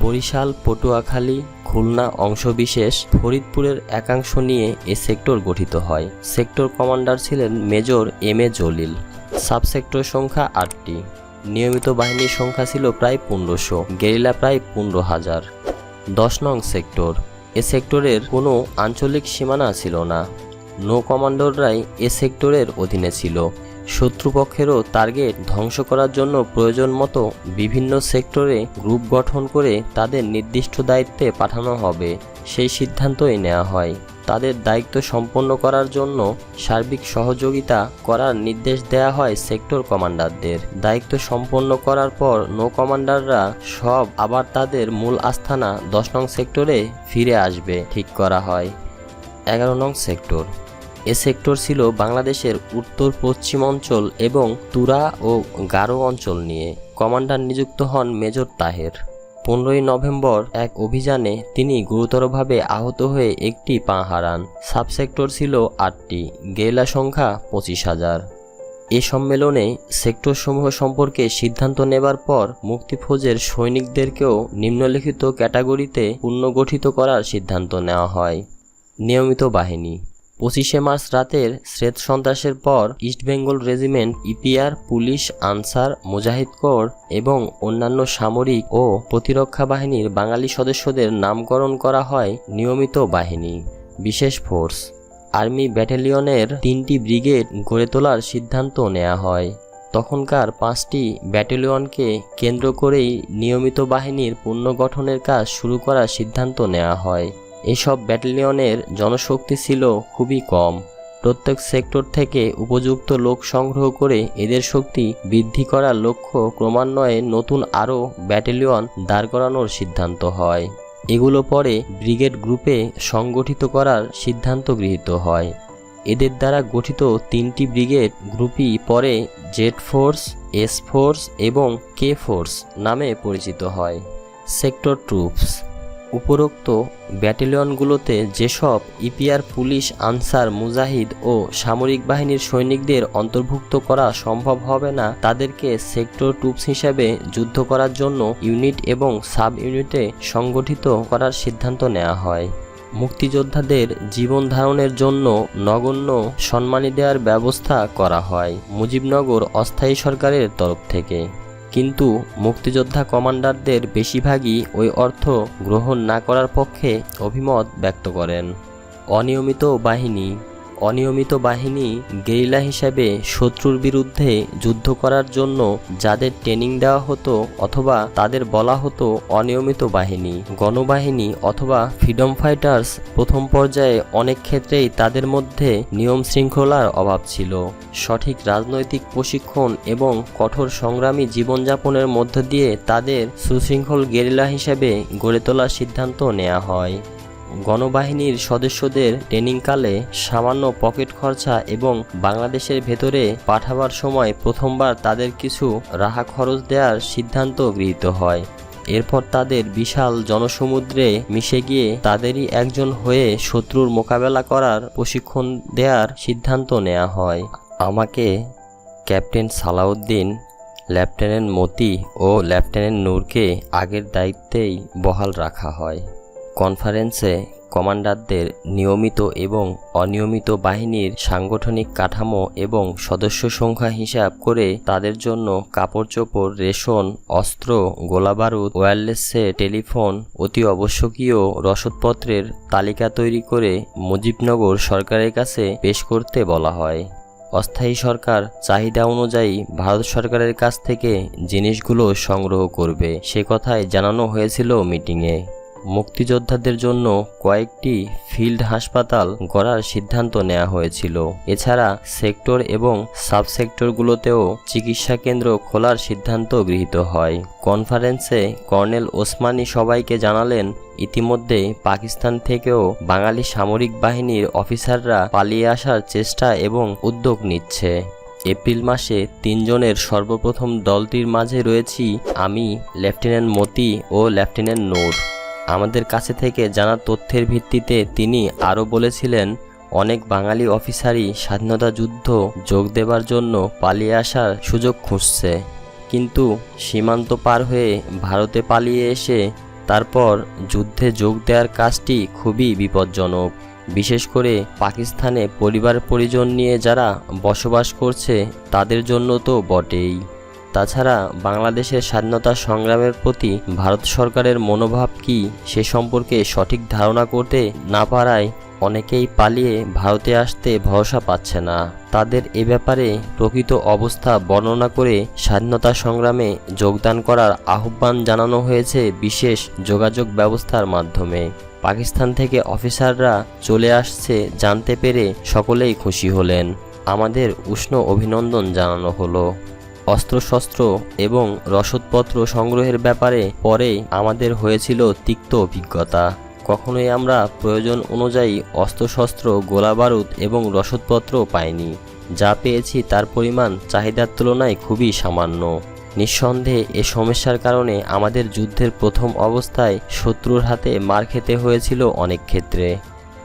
বরিশাল, পটুয়াখালী, খুলনা অংশবিশেষ, ফরিদপুরের একাংশ নিয়ে এ সেক্টর গঠিত হয়। সেক্টর কমান্ডার ছিলেন মেজর MA জলিল। সাবসেক্টর সংখ্যা 8টি। নিয়মিত বাহিনীর সংখ্যা ছিল প্রায় 1500, গেরিলা প্রায় 15,000। 10 নং সেক্টর। এ সেক্টরের কোনো আঞ্চলিক সীমানা ছিল না। নৌ কমান্ডাররাই এ সেক্টরের অধীনে ছিল। শত্রুপক্ষেরও টার্গেট ধ্বংস করার জন্য প্রয়োজন মতো বিভিন্ন সেক্টরে গ্রুপ গঠন করে তাদের নির্দিষ্ট দায়িত্বে পাঠানো হবে, সেই সিদ্ধান্তই নেওয়া হয়। তাদের দায়িত্ব সম্পন্ন করার জন্য সার্বিক সহযোগিতা করার নির্দেশ দেওয়া হয় সেক্টর কমান্ডারদের। দায়িত্ব সম্পন্ন করার পর নৌ কমান্ডাররা সব আবার তাদের মূল আস্তানা 10 নং সেক্টরে ফিরে আসবে ঠিক করা হয়। 11 নং সেক্টর। এ সেক্টর ছিল বাংলাদেশের উত্তর পশ্চিম অঞ্চল এবং তুরা ও গারো অঞ্চল নিয়ে। কমান্ডার নিযুক্ত হন মেজর তাহের। 15ই নভেম্বর এক অভিযানে তিনি গুরুতরভাবে আহত হয়ে একটি পা হারান। সাবসেক্টর ছিল 8টি, গেরিলা সংখ্যা 25,000। এ সম্মেলনে সেক্টরসমূহ সম্পর্কে সিদ্ধান্ত নেবার পর মুক্তিফৌজের সৈনিকদেরকেও নিম্নলিখিত ক্যাটাগরিতে পুনর্গঠিত করার সিদ্ধান্ত নেওয়া হয়। নিয়মিত বাহিনী। 25শে মার্চ রাতের শ্বেত সন্ত্রাসের পর East Bengal regiment, EPR, police, Ansar, মুজাহিদ কোর এবং অন্যান্য সামরিক ও প্রতিরক্ষা বাহিনীর বাঙালি সদস্যদের নামকরণ করা হয় নিয়মিত বাহিনী। বিশেষ ফোর্স। আর্মি ব্যাটালিয়নের 3টি ব্রিগেড গড়ে তোলার সিদ্ধান্ত নেওয়া হয়। তখনকার 5টি ব্যাটালিয়নকে কেন্দ্র করেই নিয়মিত বাহিনীর পুনর্গঠনের কাজ শুরু করার সিদ্ধান্ত নেওয়া হয়। এসব ব্যাটালিয়নের জনশক্তি ছিল খুবই কম। প্রত্যেক সেক্টর থেকে উপযুক্ত লোক সংগ্রহ করে এদের শক্তি বৃদ্ধি করার লক্ষ্য ক্রমান্বয়ে নতুন আরও ব্যাটালিয়ন দাঁড় করানোর সিদ্ধান্ত হয়। এগুলো পরে ব্রিগেড গ্রুপে সংগঠিত করার সিদ্ধান্ত গৃহীত হয়। এদের দ্বারা গঠিত 3টি ব্রিগেড গ্রুপই পরে জেড ফোর্স, এস ফোর্স এবং কে ফোর্স নামে পরিচিত হয়। Sector troops. উপরোক্ত ব্যাটালিয়নগুলোতে যেসব ইপিআর, পুলিশ, আনসার, মুজাহিদ ও সামরিক বাহিনীর সৈনিকদের অন্তর্ভুক্ত করা সম্ভব হবে না, তাদেরকে সেক্টর ট্রুপস হিসাবে যুদ্ধ করার জন্য ইউনিট এবং সাব ইউনিটে সংগঠিত করার সিদ্ধান্ত নেওয়া হয়। মুক্তিযোদ্ধাদের জীবন ধারণের জন্য নগণ্য সম্মানী দেওয়ার ব্যবস্থা করা হয় মুজিবনগর অস্থায়ী সরকারের তরফ থেকে। কিন্তু মুক্তিযোদ্ধা কমান্ডারদের বেশিরভাগই ওই অর্থ গ্রহণ না করার পক্ষে অভিমত ব্যক্ত করেন। অনিয়মিত বাহিনী। অনিয়মিত বাহিনী গেরিলা হিসাবে শত্রুর বিরুদ্ধে যুদ্ধ করার জন্য যাদের ট্রেনিং দেওয়া হতো অথবা তাদের বলা হতো অনিয়মিত বাহিনী, গণবাহিনী অথবা ফ্রিডম ফাইটার্স। প্রথম পর্যায়ে অনেক ক্ষেত্রেই তাদের মধ্যে নিয়ম শৃঙ্খলার অভাব ছিল। সঠিক রাজনৈতিক প্রশিক্ষণ এবং কঠোর সংগ্রামী জীবনযাপনের মধ্য দিয়ে তাদের সুশৃঙ্খল গেরিলা হিসেবে গড়ে তোলার সিদ্ধান্ত নেওয়া হয়। গণবাহিনীর সদস্যদের ট্রেনিংকালে সামান্য পকেট খরচা এবং বাংলাদেশের ভেতরে পাঠাবার সময় প্রথমবার তাদের কিছু রাহা খরচ দেওয়ার সিদ্ধান্ত গৃহীত হয়। এরপর তাদের বিশাল জনসমুদ্রে মিশে গিয়ে তাদেরই একজন হয়ে শত্রুর মোকাবেলা করার প্রশিক্ষণ দেওয়ার সিদ্ধান্ত নেওয়া হয়। আমাকে ক্যাপ্টেন সালাউদ্দিন, লেফটেন্যান্ট মতি ও লেফটেন্যান্ট নূরকে আগের দায়িত্বেই বহাল রাখা হয়। কনফারেন্সে কমান্ডারদের নিয়মিত এবং অনিয়মিত বাহিনীর সাংগঠনিক কাঠামো এবং সদস্য সংখ্যা হিসাব করে তাদের জন্য কাপড়চোপড়, রেশন, অস্ত্র, গোলাবারুদ, ওয়্যারলেস সেট, টেলিফোন, অতি আবশ্যকীয় রসদপত্রের তালিকা তৈরি করে মুজিবনগর সরকারের কাছে পেশ করতে বলা হয়। অস্থায়ী সরকার চাহিদা অনুযায়ী ভারত সরকারের কাছ থেকে জিনিসগুলো সংগ্রহ করবে, সে কথাই জানানো হয়েছিল মিটিংয়ে। মুক্তিযোদ্ধাদের জন্য কয়েকটি ফিল্ড হাসপাতাল গড়ার সিদ্ধান্ত নেওয়া হয়েছিল। এছাড়া সেক্টর এবং সাবসেক্টরগুলোতেও চিকিৎসা কেন্দ্র খোলার সিদ্ধান্ত গৃহীত হয়। কনফারেন্সে কর্নেল ওসমানী সবাইকে জানালেন, ইতিমধ্যে পাকিস্তান থেকেও বাঙালি সামরিক বাহিনীর অফিসাররা পালিয়ে আসার চেষ্টা এবং উদ্যোগ নিচ্ছে। এপ্রিল মাসে 3 জনের সর্বপ্রথম দলটির মাঝে রয়েছি আমি, লেফটেন্যান্ট মতি ও লেফটেন্যান্ট নূর। আমাদের কাছে থেকে জানা তথ্যের ভিত্তিতে তিনি আরও বলেছিলেন, অনেক বাঙালি অফিসারই স্বাধীনতা যুদ্ধ যোগ দেবার জন্য পালিয়ে আসার সুযোগ খুঁজছে, কিন্তু সীমান্ত পার হয়ে ভারতে পালিয়ে এসে তারপর যুদ্ধে যোগ দেওয়ার কাজটি খুবই বিপজ্জনক। বিশেষ করে পাকিস্তানে পরিবার পরিজন নিয়ে যারা বসবাস করছে তাদের জন্য তো বটেই। তাছাড়া বাংলাদেশের স্বাধীনতা সংগ্রামের প্রতি ভারত সরকারের মনোভাব কী সে সম্পর্কে সঠিক ধারণা করতে না পারায় অনেকেই পালিয়ে ভারতে আসতে ভরসা পাচ্ছে না। তাদের এ ব্যাপারে প্রকৃত অবস্থা বর্ণনা করে স্বাধীনতা সংগ্রামে যোগদান করার আহ্বান জানানো হয়েছে বিশেষ যোগাযোগ ব্যবস্থার মাধ্যমে। পাকিস্তান থেকে অফিসাররা চলে আসছে জানতে পেরে সকলেই খুশি হলেন। আমাদের উষ্ণ অভিনন্দন জানানো হলো। অস্ত্রশস্ত্র এবং রসদপত্র সংগ্রহের ব্যাপারে পরে আমাদের হয়েছিল তিক্ত অভিজ্ঞতা। কখনোই আমরা প্রয়োজন অনুযায়ী অস্ত্রশস্ত্র, গোলাবারুদ এবং রসদপত্র পাইনি। যা পেয়েছি তার পরিমাণ চাহিদার তুলনায় খুবই সামান্য। নিঃসন্দেহে এ সমস্যার কারণে আমাদের যুদ্ধের প্রথম অবস্থায় শত্রুর হাতে মার খেতে হয়েছিল অনেক ক্ষেত্রে।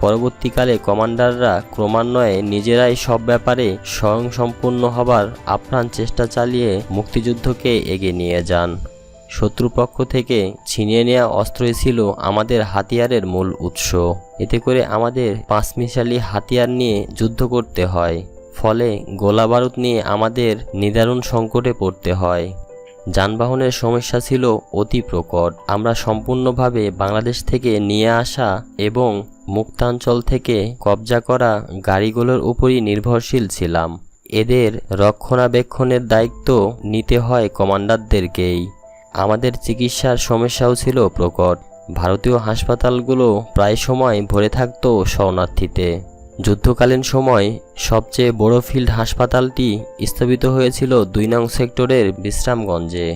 পরবর্তীকালে কমান্ডাররা ক্রমান্বয়ে নিজেরাই সব ব্যাপারে স্বয়ংসম্পূর্ণ হবার আপ্রাণ চেষ্টা চালিয়ে মুক্তিযুদ্ধকে এগিয়ে নিয়ে যান। শত্রুপক্ষ থেকে ছিনিয়ে নেওয়া অস্ত্রই ছিল আমাদের হাতিয়ারের মূল উৎস। এতে করে আমাদের পাঁচমিশালি হাতিয়ার নিয়ে যুদ্ধ করতে হয়, ফলে গোলাবারুদ নিয়ে আমাদের নিদারুণ সংকটে পড়তে হয়। যানবাহনের সমস্যা ছিল অতি প্রকট। আমরা সম্পূর্ণভাবে বাংলাদেশ থেকে নিয়ে আসা এবং মুক্তাঞ্চল থেকে কবজা করা গাড়িগুলোর উপরই নির্ভরশীল ছিলাম। এদের রক্ষণাবেক্ষণের দায়িত্ব নিতে হয় কমান্ডারদেরকেই। আমাদের চিকিৎসার সমস্যাও ছিল প্রকট। ভারতীয় হাসপাতালগুলো প্রায় সময় ভরে থাকত শরণার্থীতে। যুদ্ধকালীন সময় সবচেয়ে বড় ফিল্ড হাসপাতালটি স্থাপিত হয়েছিল ২ নং সেক্টরের বিশ্রামগঞ্জে।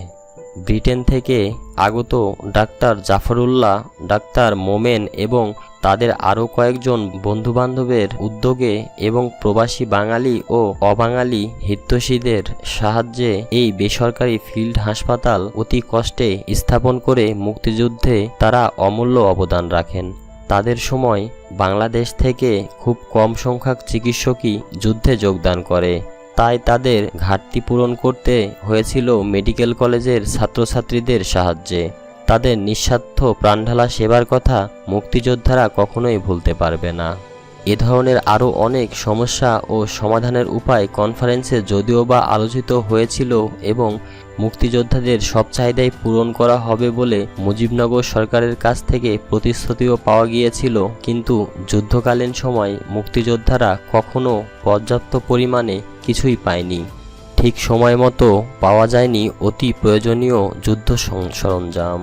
ব্রিটেন থেকে আগত ডাক্তার জাফরুল্লাহ, ডাক্তার মোমেন এবং তাদের আরও কয়েকজন বন্ধুবান্ধবের উদ্যোগে এবং প্রবাসী বাঙালি ও অবাঙালি হিতৈষীদের সাহায্যে এই বেসরকারি ফিল্ড হাসপাতাল অতি কষ্টে স্থাপন করে মুক্তিযুদ্ধে তারা অমূল্য অবদান রাখেন। তাদের সময় বাংলাদেশ থেকে খুব কম সংখ্যক চিকিৎসকই যুদ্ধে যোগদান করে। তাই তাদের ঘাটতি পূরণ করতে হয়েছিল মেডিকেল কলেজের ছাত্রছাত্রীদের সাহায্যে। তাদের নিঃস্বার্থ প্রাণঢালা সেবার কথা মুক্তিযোদ্ধারা কখনোই ভুলতে পারবে না। এ ধরনের আরও অনেক সমস্যা ও সমাধানের উপায় কনফারেন্সে যদিও বা আলোচিত হয়েছিল এবং মুক্তিযোদ্ধাদের সব চাহিদাই পূরণ করা হবে বলে মুজিবনগর সরকারের কাছ থেকে প্রতিশ্রুতিও পাওয়া গিয়েছিল, কিন্তু যুদ্ধকালীন সময় মুক্তিযোদ্ধারা কখনো পর্যাপ্ত পরিমাণে কিছুই পায়নি। ঠিক সময় মতো পাওয়া যায়নি অতি প্রয়োজনীয় যুদ্ধ সরঞ্জাম।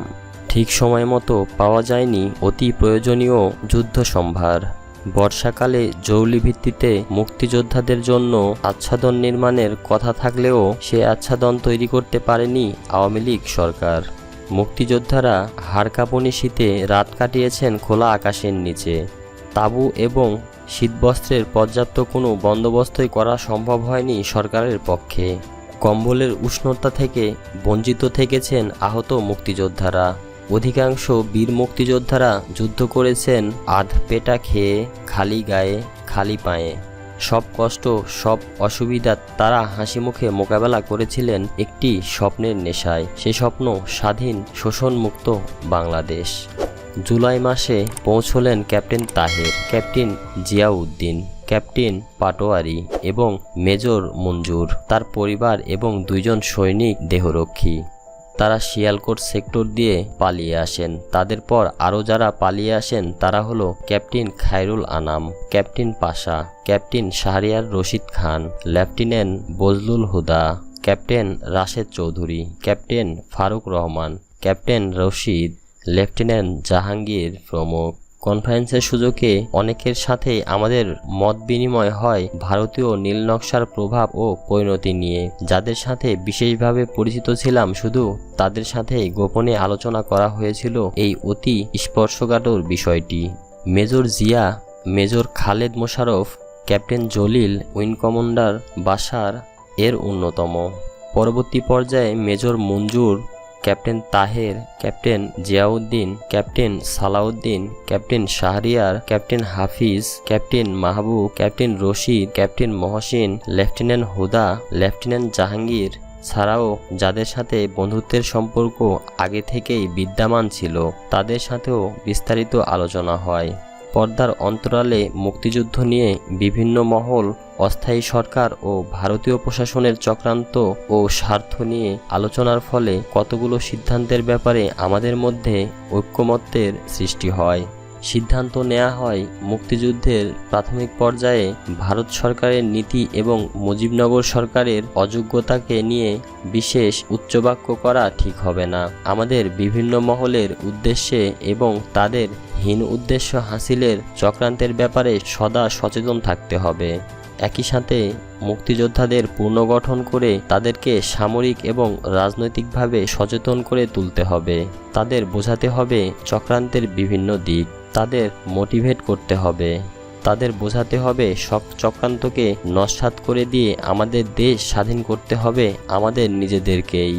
যুদ্ধ সম্ভার। বর্ষাকালে জৌলি ভিত্তিতে মুক্তিযোদ্ধাদের জন্য আচ্ছাদন নির্মাণের কথা থাকলেও সে আচ্ছাদন তৈরি করতে পারেনি আওয়ামী লীগ সরকার। মুক্তিযোদ্ধারা হাড়কাঁপুনি শীতে রাত কাটিয়েছেন খোলা আকাশের নিচে। তাঁবু এবং শীতবস্ত্রের পর্যাপ্ত কোনো বন্দোবস্তই করা সম্ভব হয়নি সরকারের পক্ষে। কম্বলের উষ্ণতা থেকে বঞ্চিত থেকেছেন আহত মুক্তিযোদ্ধারা। অধিকাংশ বীর মুক্তিযোদ্ধারা যুদ্ধ করেছেন আধপেটা খেয়ে, খালি গায়ে, খালি পায়ে। সব কষ্ট, সব অসুবিধা তারা হাসি মুখে মোকাবেলা করেছিলেন একটি স্বপ্নের নেশায়। সে স্বপ্ন স্বাধীন, শোষণমুক্ত বাংলাদেশ। জুলাই মাসে পৌঁছলেন captain Taher, captain Ziauddin, captain Patwari এবং মেজর মঞ্জুর, তার পরিবার এবং 2 জন সৈনিক দেহরক্ষী। তারা শিয়ালকোট সেক্টর দিয়ে পালিয়ে আসেন। তাদের পর আরও যারা পালিয়ে আসেন তারা হলো captain Khairul Anam, captain Pasha, captain Shahriar Rashid Khan, lieutenant Bazlul Huda, captain Rashed Chowdhury, captain Faruk Rahman, captain Rashid, lieutenant Jahangir প্রমুখ। কনফারেন্সের সুযোগে অনেকের সাথে আমাদের মত বিনিময় হয় ভারতীয় নীল নকশার প্রভাব ও পরিণতি নিয়ে। যাদের সাথে বিশেষভাবে পরিচিত ছিলাম শুধু তাদের সাথেই গোপনে আলোচনা করা হয়েছিল এই অতি স্পর্শকাতর বিষয়টি। Major Zia, major Khaled Mosharraf, captain Jalil, wing commander Bashar এর অন্যতম। পরবর্তী পর্যায়ে major Manzur, captain Taher, captain Ziauddin, captain Salauddin, captain Shahriar, captain Hafiz, captain Mahbub, captain Rashid, captain Mohsin, lieutenant Huda, lieutenant Jahangir ছাড়াও যাদের সাথে বন্ধুত্বের সম্পর্ক আগে থেকেই বিদ্যমান ছিল তাদের সাথেও বিস্তারিত আলোচনা হয়। পর্দার অন্তরালে মুক্তিযুদ্ধ নিয়ে বিভিন্ন মহল, অস্থায়ী সরকার ও ভারতীয় প্রশাসনের চক্রান্ত ও স্বার্থ নিয়ে আলোচনার ফলে কতগুলো সিদ্ধান্তের ব্যাপারে আমাদের মধ্যে ঐক্যমত্যের সৃষ্টি হয়। সিদ্ধান্ত নেওয়া হয় মুক্তিযুদ্ধের প্রাথমিক পর্যায়ে ভারত সরকারের নীতি এবং মুজিবনগর সরকারের অযোগ্যতাকে নিয়ে বিশেষ উচ্চবাক্য করা ঠিক হবে না। আমাদের বিভিন্ন মহলের উদ্দেশ্যে এবং তাদের হীন উদ্দেশ্য হাসিলের চক্রান্তের ব্যাপারে সদা সচেতন থাকতে হবে। একই সাথে মুক্তিযোদ্ধাদের পুনর্গঠন করে তাদেরকে সামরিক এবং রাজনৈতিকভাবে সচেতন করে তুলতে হবে। তাদের বোঝাতে হবে চক্রান্তের বিভিন্ন দিক, তাদের মোটিভেট করতে হবে, তাদের বোঝাতে হবে সব চক্রান্তকে নস্যাৎ করে দিয়ে আমাদের দেশ স্বাধীন করতে হবে আমাদের নিজেদেরকেই।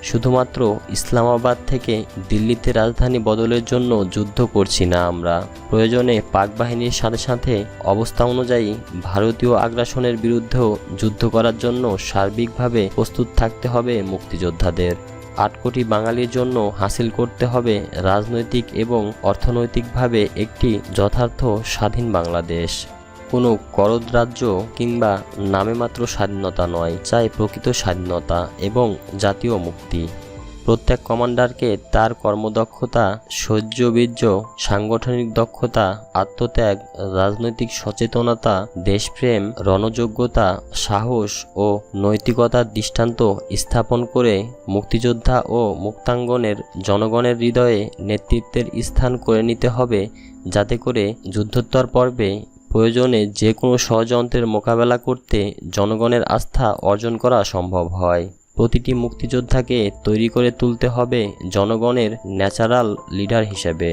শুধুমাত্র ইসলামাবাদ থেকে দিল্লিতে রাজধানী বদলের জন্য যুদ্ধ করছি না আমরা। প্রয়োজনে পাক বাহিনীর সাথে সাথে অবস্থা অনুযায়ী ভারতীয় আগ্রাসনের বিরুদ্ধেও যুদ্ধ করার জন্য সার্বিকভাবে প্রস্তুত থাকতে হবে মুক্তিযোদ্ধাদের। 8 কোটি বাঙালির জন্য হাসিল করতে হবে রাজনৈতিক এবং অর্থনৈতিকভাবে একটি যথার্থ স্বাধীন বাংলাদেশ। কোনো করদ রাজ্য কিংবা নামে মাত্র স্বাধীনতা নয়, চাই প্রকৃত স্বাধীনতা এবং জাতীয় মুক্তি। প্রত্যেক কমান্ডারকে তার কর্মদক্ষতা, শৌর্যবীর্য, সাংগঠনিক দক্ষতা, আত্মত্যাগ, রাজনৈতিক সচেতনতা, দেশপ্রেম, রণযোগ্যতা, সাহস ও নৈতিকতার দৃষ্টান্ত স্থাপন করে মুক্তিযোদ্ধা ও মুক্তাঙ্গনের জনগণের হৃদয়ে নেতৃত্বের স্থান করে নিতে হবে, যাতে করে যুদ্ধোত্তর পর্বে প্রয়োজনে যে কোনো ষড়যন্ত্রের মোকাবেলা করতে জনগণের আস্থা অর্জন করা সম্ভব হয়। প্রতিটি মুক্তিযোদ্ধাকে তৈরি করে তুলতে হবে জনগণের ন্যাচারাল লিডার হিসেবে।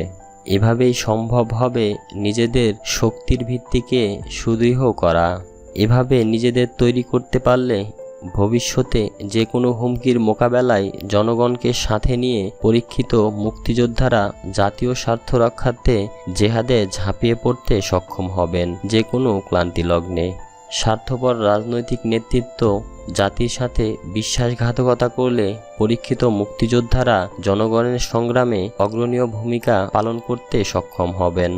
এভাবেই সম্ভব হবে নিজেদের শক্তির ভিত্তিকে সুদৃঢ় করা। এভাবে নিজেদের তৈরি করতে পারলে ভবিষ্যতে যে কোনো হুমকির মোকাবেলায় জনগণকে সাথে নিয়ে পরীক্ষিত মুক্তিযোদ্ধারা জাতীয় স্বার্থ রক্ষার্থে জেহাদে ঝাঁপিয়ে পড়তে সক্ষম হবেন যে কোনো ক্লান্তিলগ্নে। স্বার্থপর রাজনৈতিক নেতৃত্ব জাতির সাথে বিশ্বাসঘাতকতা করলে পরীক্ষিত মুক্তিযোদ্ধারা জনগণের সংগ্রামে অগ্রণীয় ভূমিকা পালন করতে সক্ষম হবেন।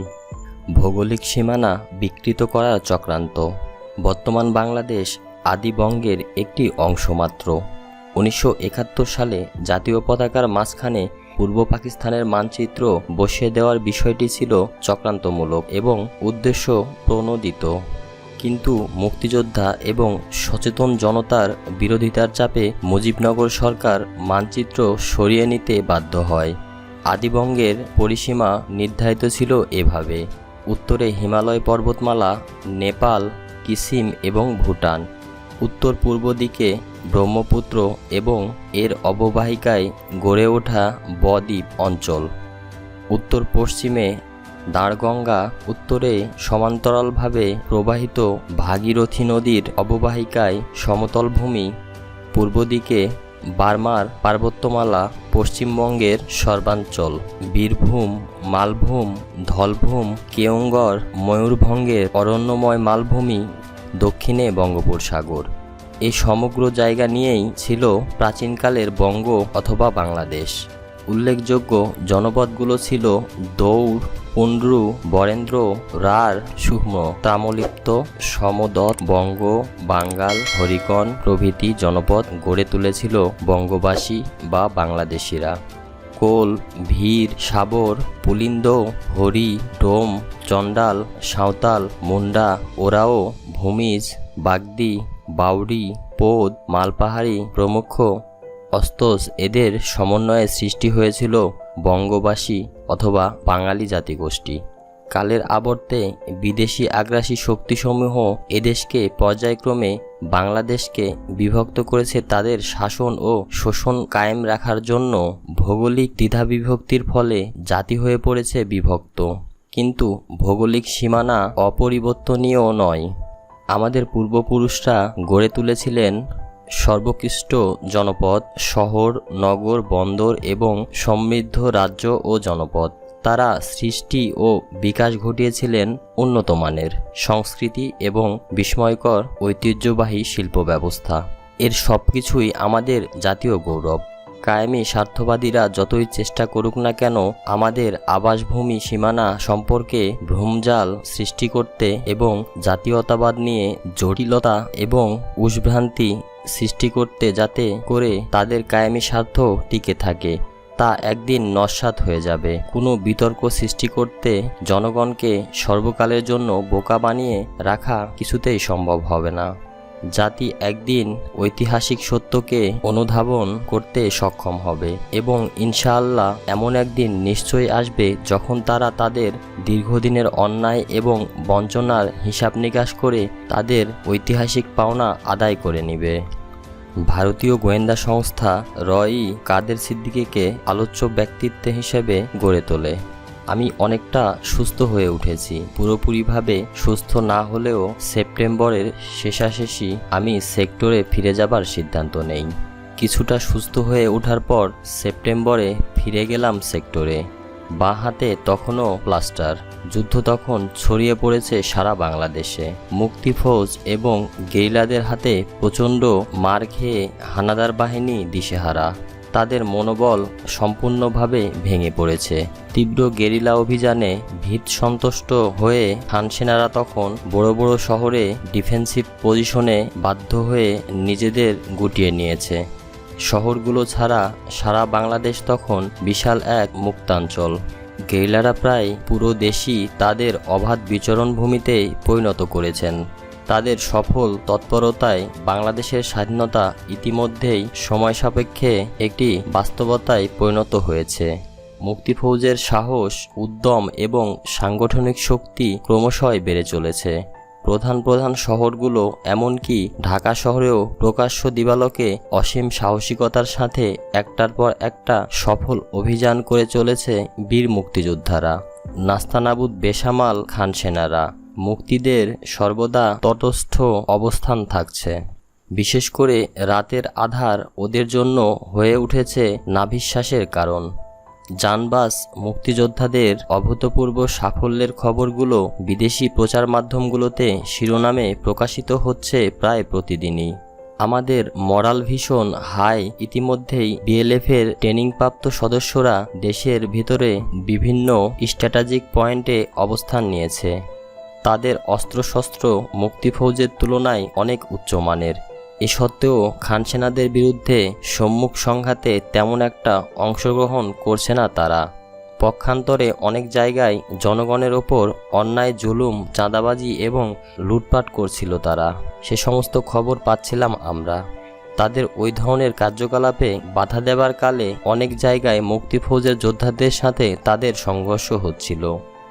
ভৌগোলিক সীমানা বিকৃত করার চক্রান্ত। বর্তমান বাংলাদেশ আদি বঙ্গের একটি অংশ মাত্র। 1971 সালে জাতীয় পতাকার মাঝখানে পূর্ব পাকিস্তানের মানচিত্র বসিয়ে দেওয়ার বিষয়টি ছিল চক্রান্তমূলক এবং উদ্দেশ্য প্রণোদিত। কিন্তু মুক্তিযোদ্ধা এবং সচেতন জনতার বিরোধিতার চাপে মুজিবনগর সরকার মানচিত্র সরিয়ে নিতে বাধ্য হয়। আদিবঙ্গের পরিসীমা নির্ধারিত ছিল এভাবে: উত্তরে হিমালয় পর্বতমালা, নেপাল, কিসিম এবং ভুটান, উত্তর পূর্ব দিকে ব্রহ্মপুত্র এবং এর অববাহিকায় গড়ে ওঠা বদ্বীপ অঞ্চল, উত্তর পশ্চিমে দাঁড়গঙ্গা, উত্তরে সমান্তরালভাবে প্রবাহিত ভাগীরথী নদীর অববাহিকায় সমতল ভূমি, পূর্ব দিকে বার্মার পার্বত্যমালা, পশ্চিমবঙ্গের সর্বাঞ্চল, বীরভূম, মালভূম, ধলভূম, কেওঙ্গর, ময়ূরভঙ্গের অরণ্যময় মালভূমি, দক্ষিণে বঙ্গোপসাগর। এই সমগ্র জায়গা নিয়েই ছিল প্রাচীনকালের বঙ্গ অথবা বাংলাদেশ। উল্লেখযোগ্য জনপদগুলো ছিল দৌড়, পুন্ড্রু, বরেন্দ্র, রাঢ়, সুহ্ম, তাম্রলিপ্ত, সমদত্ত, বঙ্গ, বাঙ্গাল, হরিকন প্রভৃতি জনপদ গড়ে তুলেছিল বঙ্গবাসী বা বাংলাদেশিরা। কোল, ভীর, সাবর, পুলিন্দ, হরি, ডোম, চণ্ডাল, সাঁওতাল, মুন্ডা, ওরাও, ভূমিজ, বাগদি, বাউরি, পোদ, মালপাহাড়ি প্রমুখ অস্তজ এদের সমন্বয়ে সৃষ্টি হয়েছিল বঙ্গবাসী অথবা বাঙালি জাতিগোষ্ঠী। কালের আবর্তে বিদেশি আগ্রাসী শক্তিসমূহ এদেশকে পর্যায়ক্রমে বাংলাদেশকে বিভক্ত করেছে তাদের শাসন ও শোষণ কায়েম রাখার জন্য। ভৌগোলিক দ্বিধাবিভক্তির ফলে জাতি হয়ে পড়েছে বিভক্ত, কিন্তু ভৌগোলিক সীমানা অপরিবর্তনীয় নয়। আমাদের পূর্বপুরুষরা গড়ে তুলেছিলেন সর্বোৎকৃষ্ট জনপদ, শহর, নগর, বন্দর এবং সমৃদ্ধ রাজ্য ও জনপদ। তারা সৃষ্টি ও বিকাশ ঘটিয়েছিলেন উন্নত মানের সংস্কৃতি এবং বিস্ময়কর ঐতিহ্যবাহী শিল্প ব্যবস্থা। এর সব কিছুই আমাদের জাতীয় গৌরব। কায়েমি স্বার্থবাদীরা যতই চেষ্টা করুক না কেন আমাদের আবাসভূমি সীমানা সম্পর্কে ভ্রমজাল সৃষ্টি করতে এবং জাতীয়তাবাদ নিয়ে জটিলতা এবং উসভ্রান্তি সৃষ্টি করতে, যাতে করে তাদের কায়েমি স্বার্থ টিকে থাকে, তা একদিন নস্যাৎ হয়ে যাবে। কোনো বিতর্ক সৃষ্টি করতে জনগণকে সর্বকালের জন্য বোকা বানিয়ে রাখা কিছুতেই সম্ভব হবে না। জাতি একদিন ঐতিহাসিক সত্যকে অনুধাবন করতে সক্ষম হবে এবং ইনশাআল্লাহ এমন একদিন নিশ্চয়ই আসবে যখন তারা তাদের দীর্ঘদিনের অন্যায় এবং বঞ্চনার হিসাব নিকাশ করে তাদের ঐতিহাসিক পাওনা আদায় করে নেবে। ভারতীয় গোয়েন্দা সংস্থা রই কাদের সিদ্দিকীকে আলোচ্য ব্যক্তিত্ব হিসেবে গড়ে তোলে। আমি অনেকটা সুস্থ হয়ে উঠেছি। পুরোপুরিভাবে সুস্থ না হলেও সেপ্টেম্বরের শেষাশেষি আমি সেক্টরে ফিরে যাবার সিদ্ধান্ত নেই। কিছুটা সুস্থ হয়ে ওঠার পর সেপ্টেম্বরে ফিরে গেলাম সেক্টরে। বাঁ হাতে তখনও প্লাস্টার। যুদ্ধ তখন ছড়িয়ে পড়েছে সারা বাংলাদেশে। মুক্তিফৌজ এবং গেরিলাদের হাতে প্রচণ্ড মার খেয়ে হানাদার বাহিনী দিশেহারা। তাদের মনোবল সম্পূর্ণভাবে ভেঙে পড়েছে। তীব্র গেরিলা অভিযানে ভীত সন্তুষ্ট হয়ে হানসেনারা তখন বড় বড় শহরে ডিফেন্সিভ পজিশনে বাধ্য হয়ে নিজেদের গুটিয়ে নিয়েছে। শহরগুলো ছাড়া সারা বাংলাদেশ তখন বিশাল এক মুক্তাঞ্চল। গেরিলারা প্রায় পুরো দেশই তাদের অবাধ বিচরণভূমিতে পরিণত করেছেন। তাদের সফল তৎপরতায় বাংলাদেশের স্বাধীনতা ইতিমধ্যেই সময় সাপেক্ষে একটি বাস্তবতায় পরিণত হয়েছে। মুক্তিফৌজের সাহস, উদ্যম এবং সাংগঠনিক শক্তি ক্রমশই বেড়ে চলেছে। প্রধান প্রধান শহরগুলো, এমনকি ঢাকা শহরেও প্রকাশ্য দিবালোকে অসীম সাহসিকতার সাথে একটার পর একটা সফল অভিযান করে চলেছে বীর মুক্তিযোদ্ধারা, নাস্তানাবুদ বেসামাল খান সেনারা। মুক্তিদের সর্বদা তটস্থ অবস্থান থাকছে। বিশেষ করে রাতের আধার ওদের জন্য হয়ে উঠেছে নাভিশ্বাসের কারণ। জানবাস মুক্তিযোদ্ধাদের অভূতপূর্ব সাফল্যের খবরগুলো বিদেশি প্রচার মাধ্যমগুলোতে শিরোনামে প্রকাশিত হচ্ছে প্রায় প্রতিদিনই। আমাদের মরাল ভীষণ হাই। ইতিমধ্যেই বিএলএফের ট্রেনিংপ্রাপ্ত সদস্যরা দেশের ভিতরে বিভিন্ন স্ট্র্যাটেজিক পয়েন্টে অবস্থান নিয়েছে। তাদের অস্ত্রশস্ত্র মুক্তিফৌজের তুলনায় অনেক উচ্চমানের। এ সত্ত্বেও খান সেনাদের বিরুদ্ধে সম্মুখ সংঘাতে তেমন একটা অংশগ্রহণ করছে না তারা। পক্ষান্তরে অনেক জায়গায় জনগণের ওপর অন্যায়, জুলুম, চাঁদাবাজি এবং লুটপাট করছিল তারা। সে সমস্ত খবর পাচ্ছিলাম আমরা। তাদের ওই ধরনের কার্যকলাপে বাধা দেবার কালে অনেক জায়গায় মুক্তিফৌজের যোদ্ধাদের সাথে তাদের সংঘর্ষ হচ্ছিল।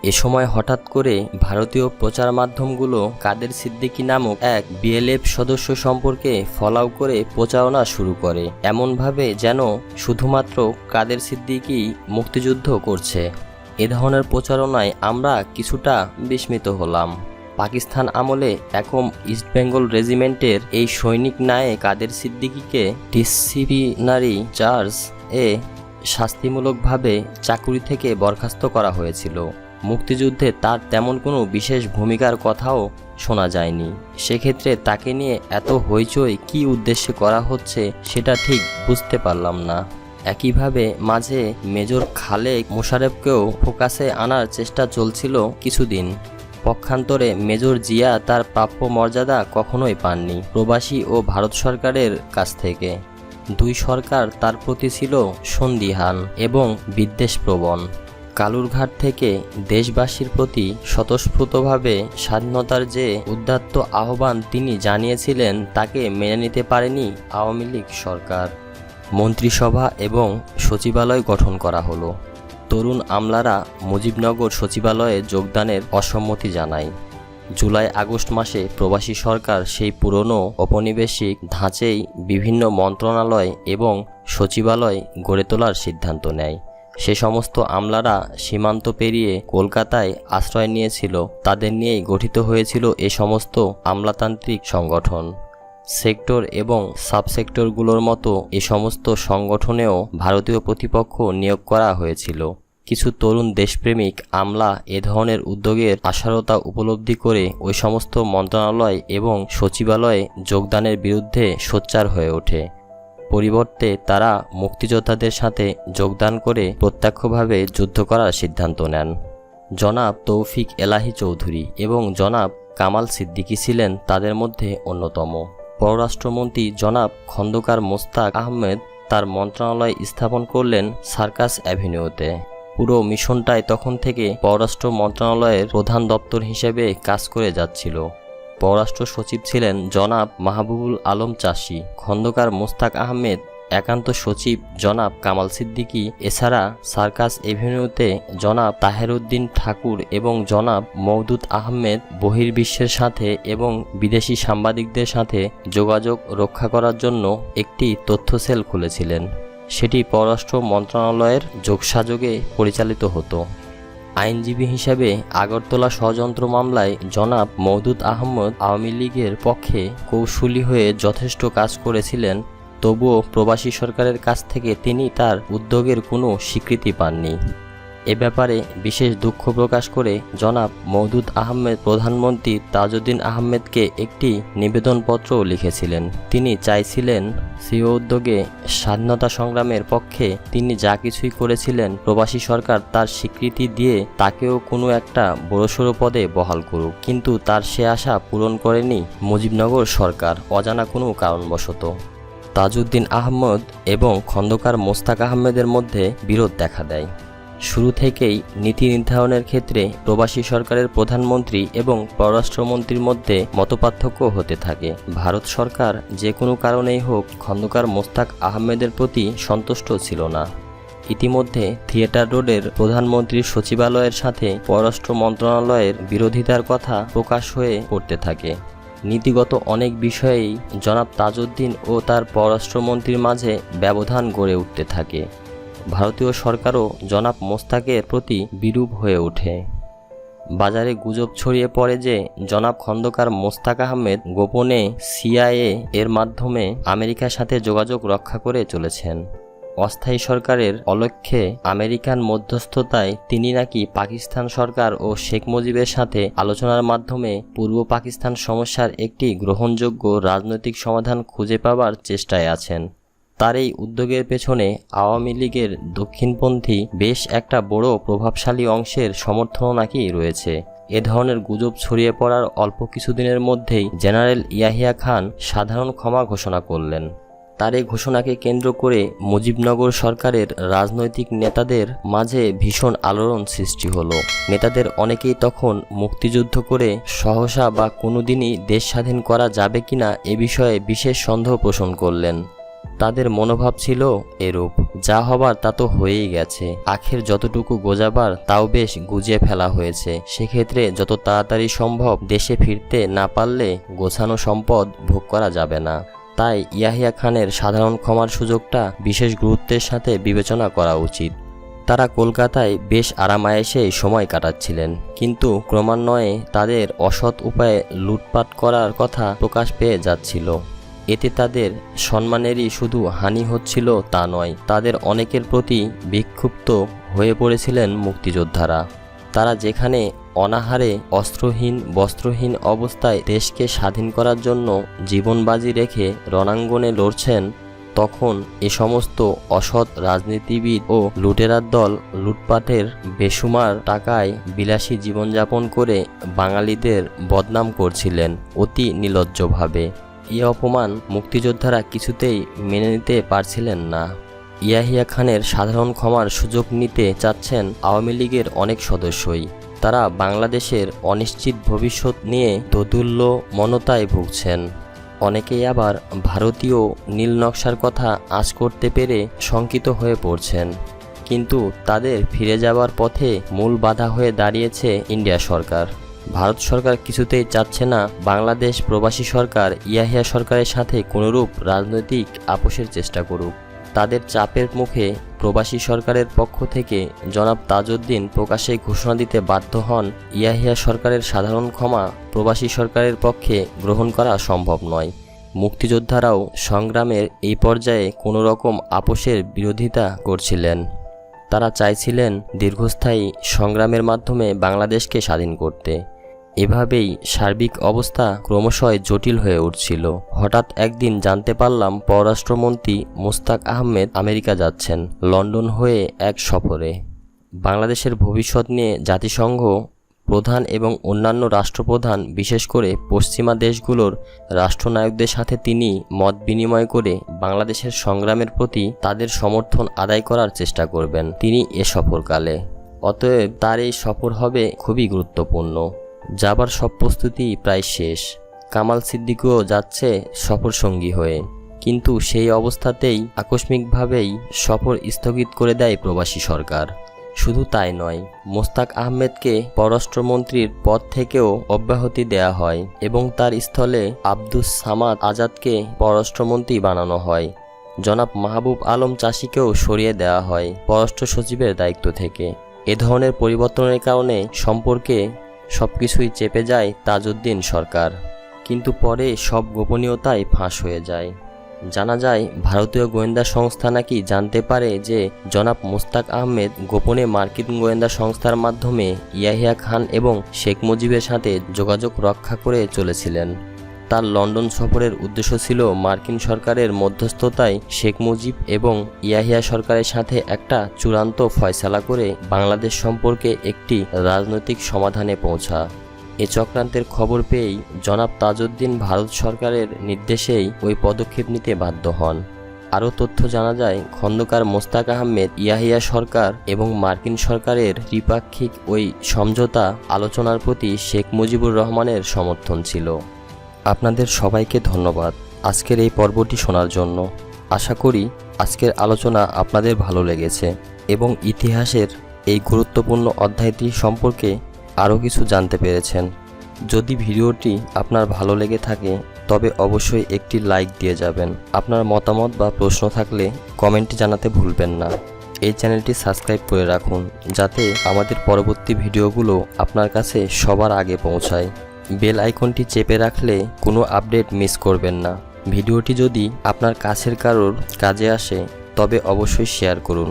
এ সময় হঠাৎ করে ভারতীয় প্রচার মাধ্যমগুলো কাদের সিদ্দিকী নামক এক বিএলএফ সদস্য সম্পর্কে ফলাও করে প্রচারণা শুরু করে, এমনভাবে যেন শুধুমাত্র কাদের সিদ্দিকী মুক্তিযুদ্ধ করছে। এ ধরনের প্রচারণায় আমরা কিছুটা বিস্মিত হলাম। পাকিস্তান আমলে একম ইস্ট বেঙ্গল রেজিমেন্টের এই সৈনিক নায়েক কাদের সিদ্দিকীকে ডিসিপ্লিনারি চার্জ এ শাস্তিমূলকভাবে চাকুরি থেকে বরখাস্ত করা হয়েছিল। মুক্তিযুদ্ধে তার তেমন কোনো বিশেষ ভূমিকার কথাও শোনা যায়নি। সেক্ষেত্রে তাকে নিয়ে এত হইচই কী উদ্দেশ্যে করা হচ্ছে সেটা ঠিক বুঝতে পারলাম না। একইভাবে মাঝে মেজর খালেক মোশারেফকেও ফোকাসে আনার চেষ্টা চলছিল কিছুদিন। পক্ষান্তরে মেজর জিয়া তার প্রাপ্য মর্যাদা কখনোই পাননি প্রবাসী ও ভারত সরকারের কাছ থেকে। দুই সরকার তার প্রতি ছিল সন্দিহান এবং বিদ্বেষপ্রবণ। কালুরঘাট থেকে দেশবাসীর প্রতি স্বতঃস্ফূর্তভাবে স্বাধীনতার যে উদাত্ত আহ্বান তিনি জানিয়েছিলেন তাকে মেনে নিতে পারেনি আওয়ামী লীগ সরকার। মন্ত্রিসভা এবং সচিবালয় গঠন করা হলো। তরুণ আমলারা মুজিবনগর সচিবালয়ে যোগদানের অসম্মতি জানায়। জুলাই আগস্ট মাসে প্রবাসী সরকার সেই পুরনো ঔপনিবেশিক ধাঁচেই বিভিন্ন মন্ত্রণালয় এবং সচিবালয় গড়ে তোলার সিদ্ধান্ত নেয়। সে সমস্ত আমলারা সীমান্ত পেরিয়ে কলকাতায় আশ্রয় নিয়েছিল। তাদের নিয়েই গঠিত হয়েছিল এ সমস্ত আমলাতান্ত্রিক সংগঠন। সেক্টর এবং সাবসেক্টরগুলোর মতো এ সমস্ত সংগঠনেও ভারতীয় প্রতিপক্ষ নিয়োগ করা হয়েছিল। কিছু তরুণ দেশপ্রেমিক আমলা এ ধরনের উদ্যোগের আশারতা উপলব্ধি করে ওই সমস্ত মন্ত্রণালয় এবং সচিবালয়ে যোগদানের বিরুদ্ধে সোচ্চার হয়ে ওঠে। পরিবর্তে তারা মুক্তিযোদ্ধাদের সাথে যোগদান করে প্রত্যক্ষভাবে যুদ্ধ করার সিদ্ধান্ত নেন। জনাব তৌফিক এলাহি চৌধুরী এবং জনাব কামাল সিদ্দিকী ছিলেন তাদের মধ্যে অন্যতম। পররাষ্ট্রমন্ত্রী জনাব খন্দকার মোস্তাক আহমেদ তার মন্ত্রণালয় স্থাপন করলেন সার্কাস অ্যাভিনিউতে। পুরো মিশনটাই তখন থেকে পররাষ্ট্র মন্ত্রণালয়ের প্রধান দপ্তর হিসেবে কাজ করে যাচ্ছিল। পররাষ্ট্র সচিব ছিলেন জনাব মাহবুবুল আলম চাষী, খন্দকার মোস্তাক আহমেদ একান্ত সচিব জনাব কামাল সিদ্দিকী, এছাড়া সার্কাস এভিনিউতে জনাব তাহেরউদ্দিন ঠাকুর এবং জনাব মওদুদ আহমেদ বহির্বিশ্বের সাথে এবং বিদেশি সাংবাদিকদের সাথে যোগাযোগ রক্ষা করার জন্য একটি তথ্য সেল খুলেছিলেন। সেটি পররাষ্ট্র মন্ত্রণালয়ের যোগসাযোগে পরিচালিত হতো। আইনজীবী হিসেবে আগরতলা ষড়যন্ত্র মামলায় জনাব মওদুদ আহমদ আওয়ামী লীগের পক্ষে কৌশলী হয়ে যথেষ্ট কাজ করেছিলেন, তবুও প্রবাসী সরকারের কাছ থেকে তিনি তার উদ্যোগের কোনো স্বীকৃতি পাননি। এ ব্যাপারে বিশেষ দুঃখ প্রকাশ করে জনাব মওদুদ আহমেদ প্রধানমন্ত্রী তাজউদ্দিন আহমেদকে একটি নিবেদনপত্র লিখেছিলেন। তিনি চাইছিলেন স্বীয় উদ্যোগে স্বাধীনতা সংগ্রামের পক্ষে তিনি যা কিছুই করেছিলেন প্রবাসী সরকার তার স্বীকৃতি দিয়ে তাকেও কোনো একটা বড়সড় পদে বহাল করুক, কিন্তু তার সে আশা পূরণ করেনি মুজিবনগর সরকার অজানা কোনো কারণবশত। তাজউদ্দিন আহমদ এবং খন্দকার মোস্তাক আহমেদের মধ্যে বিরোধ দেখা দেয়। শুরু থেকেই নীতি নির্ধারণের ক্ষেত্রে প্রবাসী সরকারের প্রধানমন্ত্রী এবং পররাষ্ট্রমন্ত্রীর মধ্যে মতপার্থক্য হতে থাকে। ভারত সরকার যে কোনো কারণেই হোক খন্দকার মোস্তাক আহমেদের প্রতি সন্তুষ্ট ছিল না। ইতিমধ্যে থিয়েটার রোডের প্রধানমন্ত্রীর সচিবালয়ের সাথে পররাষ্ট্র মন্ত্রণালয়ের বিরোধিতার কথা প্রকাশ হয়ে পড়তে থাকে। নীতিগত অনেক বিষয়েই জনাব তাজউদ্দিন ও তার পররাষ্ট্রমন্ত্রীর মাঝে ব্যবধান গড়ে উঠতে থাকে। ভারতীয় সরকারও জনাব মোস্তাকের প্রতি বিরূপ হয়ে ওঠে। বাজারে গুজব ছড়িয়ে পড়ে যে জনাব খন্দকার মোস্তাক আহমেদ গোপনে CIA এর মাধ্যমে আমেরিকার সাথে যোগাযোগ রক্ষা করে চলেছেন। অস্থায়ী সরকারের অলক্ষ্যে আমেরিকান মধ্যস্থতায় তিনি নাকি পাকিস্তান সরকার ও শেখ মুজিবের সাথে আলোচনার মাধ্যমে পূর্ব পাকিস্তান সমস্যার একটি গ্রহণযোগ্য রাজনৈতিক সমাধান খুঁজে পাবার চেষ্টায় আছেন। তার এই উদ্যোগের পেছনে আওয়ামী লীগের দক্ষিণপন্থী বেশ একটা বড় প্রভাবশালী অংশের সমর্থন নাকি রয়েছে। এ ধরনের গুজব ছড়িয়ে পড়ার অল্প কিছুদিনের মধ্যেই জেনারেল ইয়াহিয়া খান সাধারণ ক্ষমা ঘোষণা করলেন। তার এই ঘোষণাকে কেন্দ্র করে মুজিবনগর সরকারের রাজনৈতিক নেতাদের মাঝে ভীষণ আলোড়ন সৃষ্টি হলো। নেতাদের অনেকেই তখন মুক্তিযুদ্ধ করে সহসা বা কোনোদিনই দেশ স্বাধীন করা যাবে কিনা এ বিষয়ে বিশেষ সন্দেহ পোষণ করলেন। তাদের মনোভাব ছিল এরূপ, যা হবার তা তো হয়েই গেছে, আখের যতটুকু গোজাবার তাও বেশ গুজিয়ে ফেলা হয়েছে, সেক্ষেত্রে যত তাড়াতাড়ি সম্ভব দেশে ফিরতে না পারলে গোছানো সম্পদ ভোগ করা যাবে না। তাই ইয়াহিয়া খানের সাধারণ ক্ষমার সুযোগটা বিশেষ গুরুত্বের সাথে বিবেচনা করা উচিত। তারা কলকাতায় বেশ আরামায়েশেই সময় কাটাচ্ছিলেন, কিন্তু ক্রমান্বয়ে তাদের অসৎ উপায়ে লুটপাট করার কথা প্রকাশ পেয়ে যাচ্ছিল। এতে তাদের সম্মানেরই শুধু হানি হচ্ছিল তা নয়, তাদের অনেকের প্রতি বিক্ষুব্ধ হয়ে পড়েছিলেন মুক্তিযোদ্ধারা। তারা যেখানে অনাহারে অস্ত্রহীন বস্ত্রহীন অবস্থায় দেশকে স্বাধীন করার জন্য জীবন বাজি রেখে রণাঙ্গনে লড়ছেন, তখন এ সমস্ত অসৎ রাজনীতিবিদ ও লুটেরার দল লুটপাটের বেসুমার টাকায় বিলাসী জীবনযাপন করে বাঙালিদের বদনাম করছিলেন অতি নির্লজ্জভাবে। এই অপমান মুক্তিযোদ্ধারা কিছুতেই মেনে নিতে পারছিলেন না। ইয়াহিয়া খানের সাধারণ ক্ষমার সুযোগ নিতে চাচ্ছেন আওয়ামী লীগের অনেক সদস্যই। তারা বাংলাদেশের অনিশ্চিত ভবিষ্যৎ নিয়ে দোদুল্য মনতায় ভুগছেন। অনেকেই আবার ভারতীয় নীল নকশার কথা আঁচ করতে পেরে শঙ্কিত হয়ে পড়ছেন। কিন্তু তাদের ফিরে যাওয়ার পথে মূল বাধা হয়ে দাঁড়িয়েছে ইন্ডিয়া সরকার। ভারত সরকার কিছুতেই চাচ্ছে না বাংলাদেশ প্রবাসী সরকার ইয়াহিয়া সরকারের সাথে কোনোরূপ রাজনৈতিক আপোষের চেষ্টা করুক। তাদের চাপের মুখে প্রবাসী সরকারের পক্ষ থেকে জনাব তাজউদ্দিন প্রকাশ্যে ঘোষণা দিতে বাধ্য হন, ইয়াহিয়া সরকারের সাধারণ ক্ষমা প্রবাসী সরকারের পক্ষে গ্রহণ করা সম্ভব নয়। মুক্তিযোদ্ধারাও সংগ্রামের এই পর্যায়ে কোনো রকম আপোষের বিরোধিতা করছিলেন। তারা চাইছিলেন দীর্ঘস্থায়ী সংগ্রামের মাধ্যমে বাংলাদেশকে স্বাধীন করতে। এভাবেই সার্বিক অবস্থা ক্রমশই জটিল হয়ে উঠছিল। হঠাৎ একদিন জানতে পারলাম পররাষ্ট্রমন্ত্রী মোস্তাক আহমেদ আমেরিকা যাচ্ছেন, লন্ডন হয়ে এক সফরে। বাংলাদেশের ভবিষ্যৎ নিয়ে জাতিসংঘ প্রধান এবং অন্যান্য রাষ্ট্রপ্রধান, বিশেষ করে পশ্চিমা দেশগুলোর রাষ্ট্রনায়কদের সাথে তিনি মত বিনিময় করে বাংলাদেশের সংগ্রামের প্রতি তাদের সমর্থন আদায় করার চেষ্টা করবেন তিনি এ সফরকালে। অতএব তার এই সফর হবে খুবই গুরুত্বপূর্ণ। যাবার সব প্রস্তুতি প্রায় শেষ। কামাল সিদ্দিকীও যাচ্ছে সফর সঙ্গী হয়ে, কিন্তু সেই অবস্থাতেই আকস্মিকভাবেই সফর স্থগিত করে দেয় প্রবাসী সরকার। শুধু তাই নয়, মোস্তাক আহমেদকে পররাষ্ট্রমন্ত্রীর পদ থেকেও অব্যাহতি দেয়া হয় এবং তার স্থলে আব্দুস সামাদ আজাদকে পররাষ্ট্রমন্ত্রী বানানো হয়। জনাব মাহবুব আলম চাষীকেও সরিয়ে দেওয়া হয় পররাষ্ট্র সচিবের দায়িত্ব থেকে। এ ধরনের পরিবর্তনের কারণে সম্পর্কে সবকিছুই চেপে যায় তাজউদ্দিন সরকার। কিন্তু পরে সব গোপনীয়তাই ফাঁস হয়ে যায়। জানা যায় ভারতীয় গোয়েন্দা সংস্থা নাকি জানতে পারে যে জনাব মোস্তাক আহমেদ গোপনে মার্কিন গোয়েন্দা সংস্থার মাধ্যমে ইয়াহিয়া খান এবং শেখ মুজিবের সাথে যোগাযোগ রক্ষা করে চলেছিলেন। তার লন্ডন সফরের উদ্দেশ্য ছিল মার্কিন সরকারের মধ্যস্থতায় শেখ মুজিব এবং ইয়াহিয়া সরকারের সাথে একটা চূড়ান্ত ফয়সালা করে বাংলাদেশ সম্পর্কে একটি রাজনৈতিক সমাধানে পৌঁছা। এ চক্রান্তের খবর পেয়েই জনাব তাজউদ্দিন ভারত সরকারের নির্দেশেই ওই পদক্ষেপ নিতে বাধ্য হন। আরও তথ্য জানা যায়, খন্দকার মোস্তাক আহমেদ ইয়াহিয়া সরকার এবং মার্কিন সরকারের ত্রিপাক্ষিক ওই সমঝোতা আলোচনার প্রতি শেখ মুজিবুর রহমানের সমর্থন ছিল। আপনাদের সবাইকে ধন্যবাদ আজকের এই পর্বটি শোনার জন্য। আশা করি আজকের আলোচনা আপনাদের ভালো লেগেছে এবং ইতিহাসের এই গুরুত্বপূর্ণ অধ্যায়টি সম্পর্কে আরও কিছু জানতে পেরেছেন। যদি ভিডিওটি আপনার ভালো লেগে থাকে তবে অবশ্যই একটি লাইক দিয়ে যাবেন। আপনার মতামত বা প্রশ্ন থাকলে কমেন্টে জানাতে ভুলবেন না। এই চ্যানেলটি সাবস্ক্রাইব করে রাখুন যাতে আমাদের পরবর্তী ভিডিওগুলো আপনার কাছে সবার আগে পৌঁছায়। বেল আইকনটি চেপে রাখলে কোনো আপডেট মিস করবেন না। ভিডিওটি যদি আপনার কাছের কারোর কাজে আসে তবে অবশ্যই শেয়ার করুন।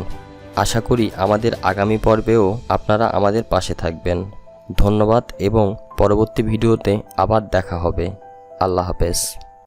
আশা করি আমাদের আগামী পর্বেও আপনারা আমাদের পাশে থাকবেন। ধন্যবাদ এবং পরবর্তী ভিডিওতে আবার দেখা হবে। আল্লাহ হাফেজ।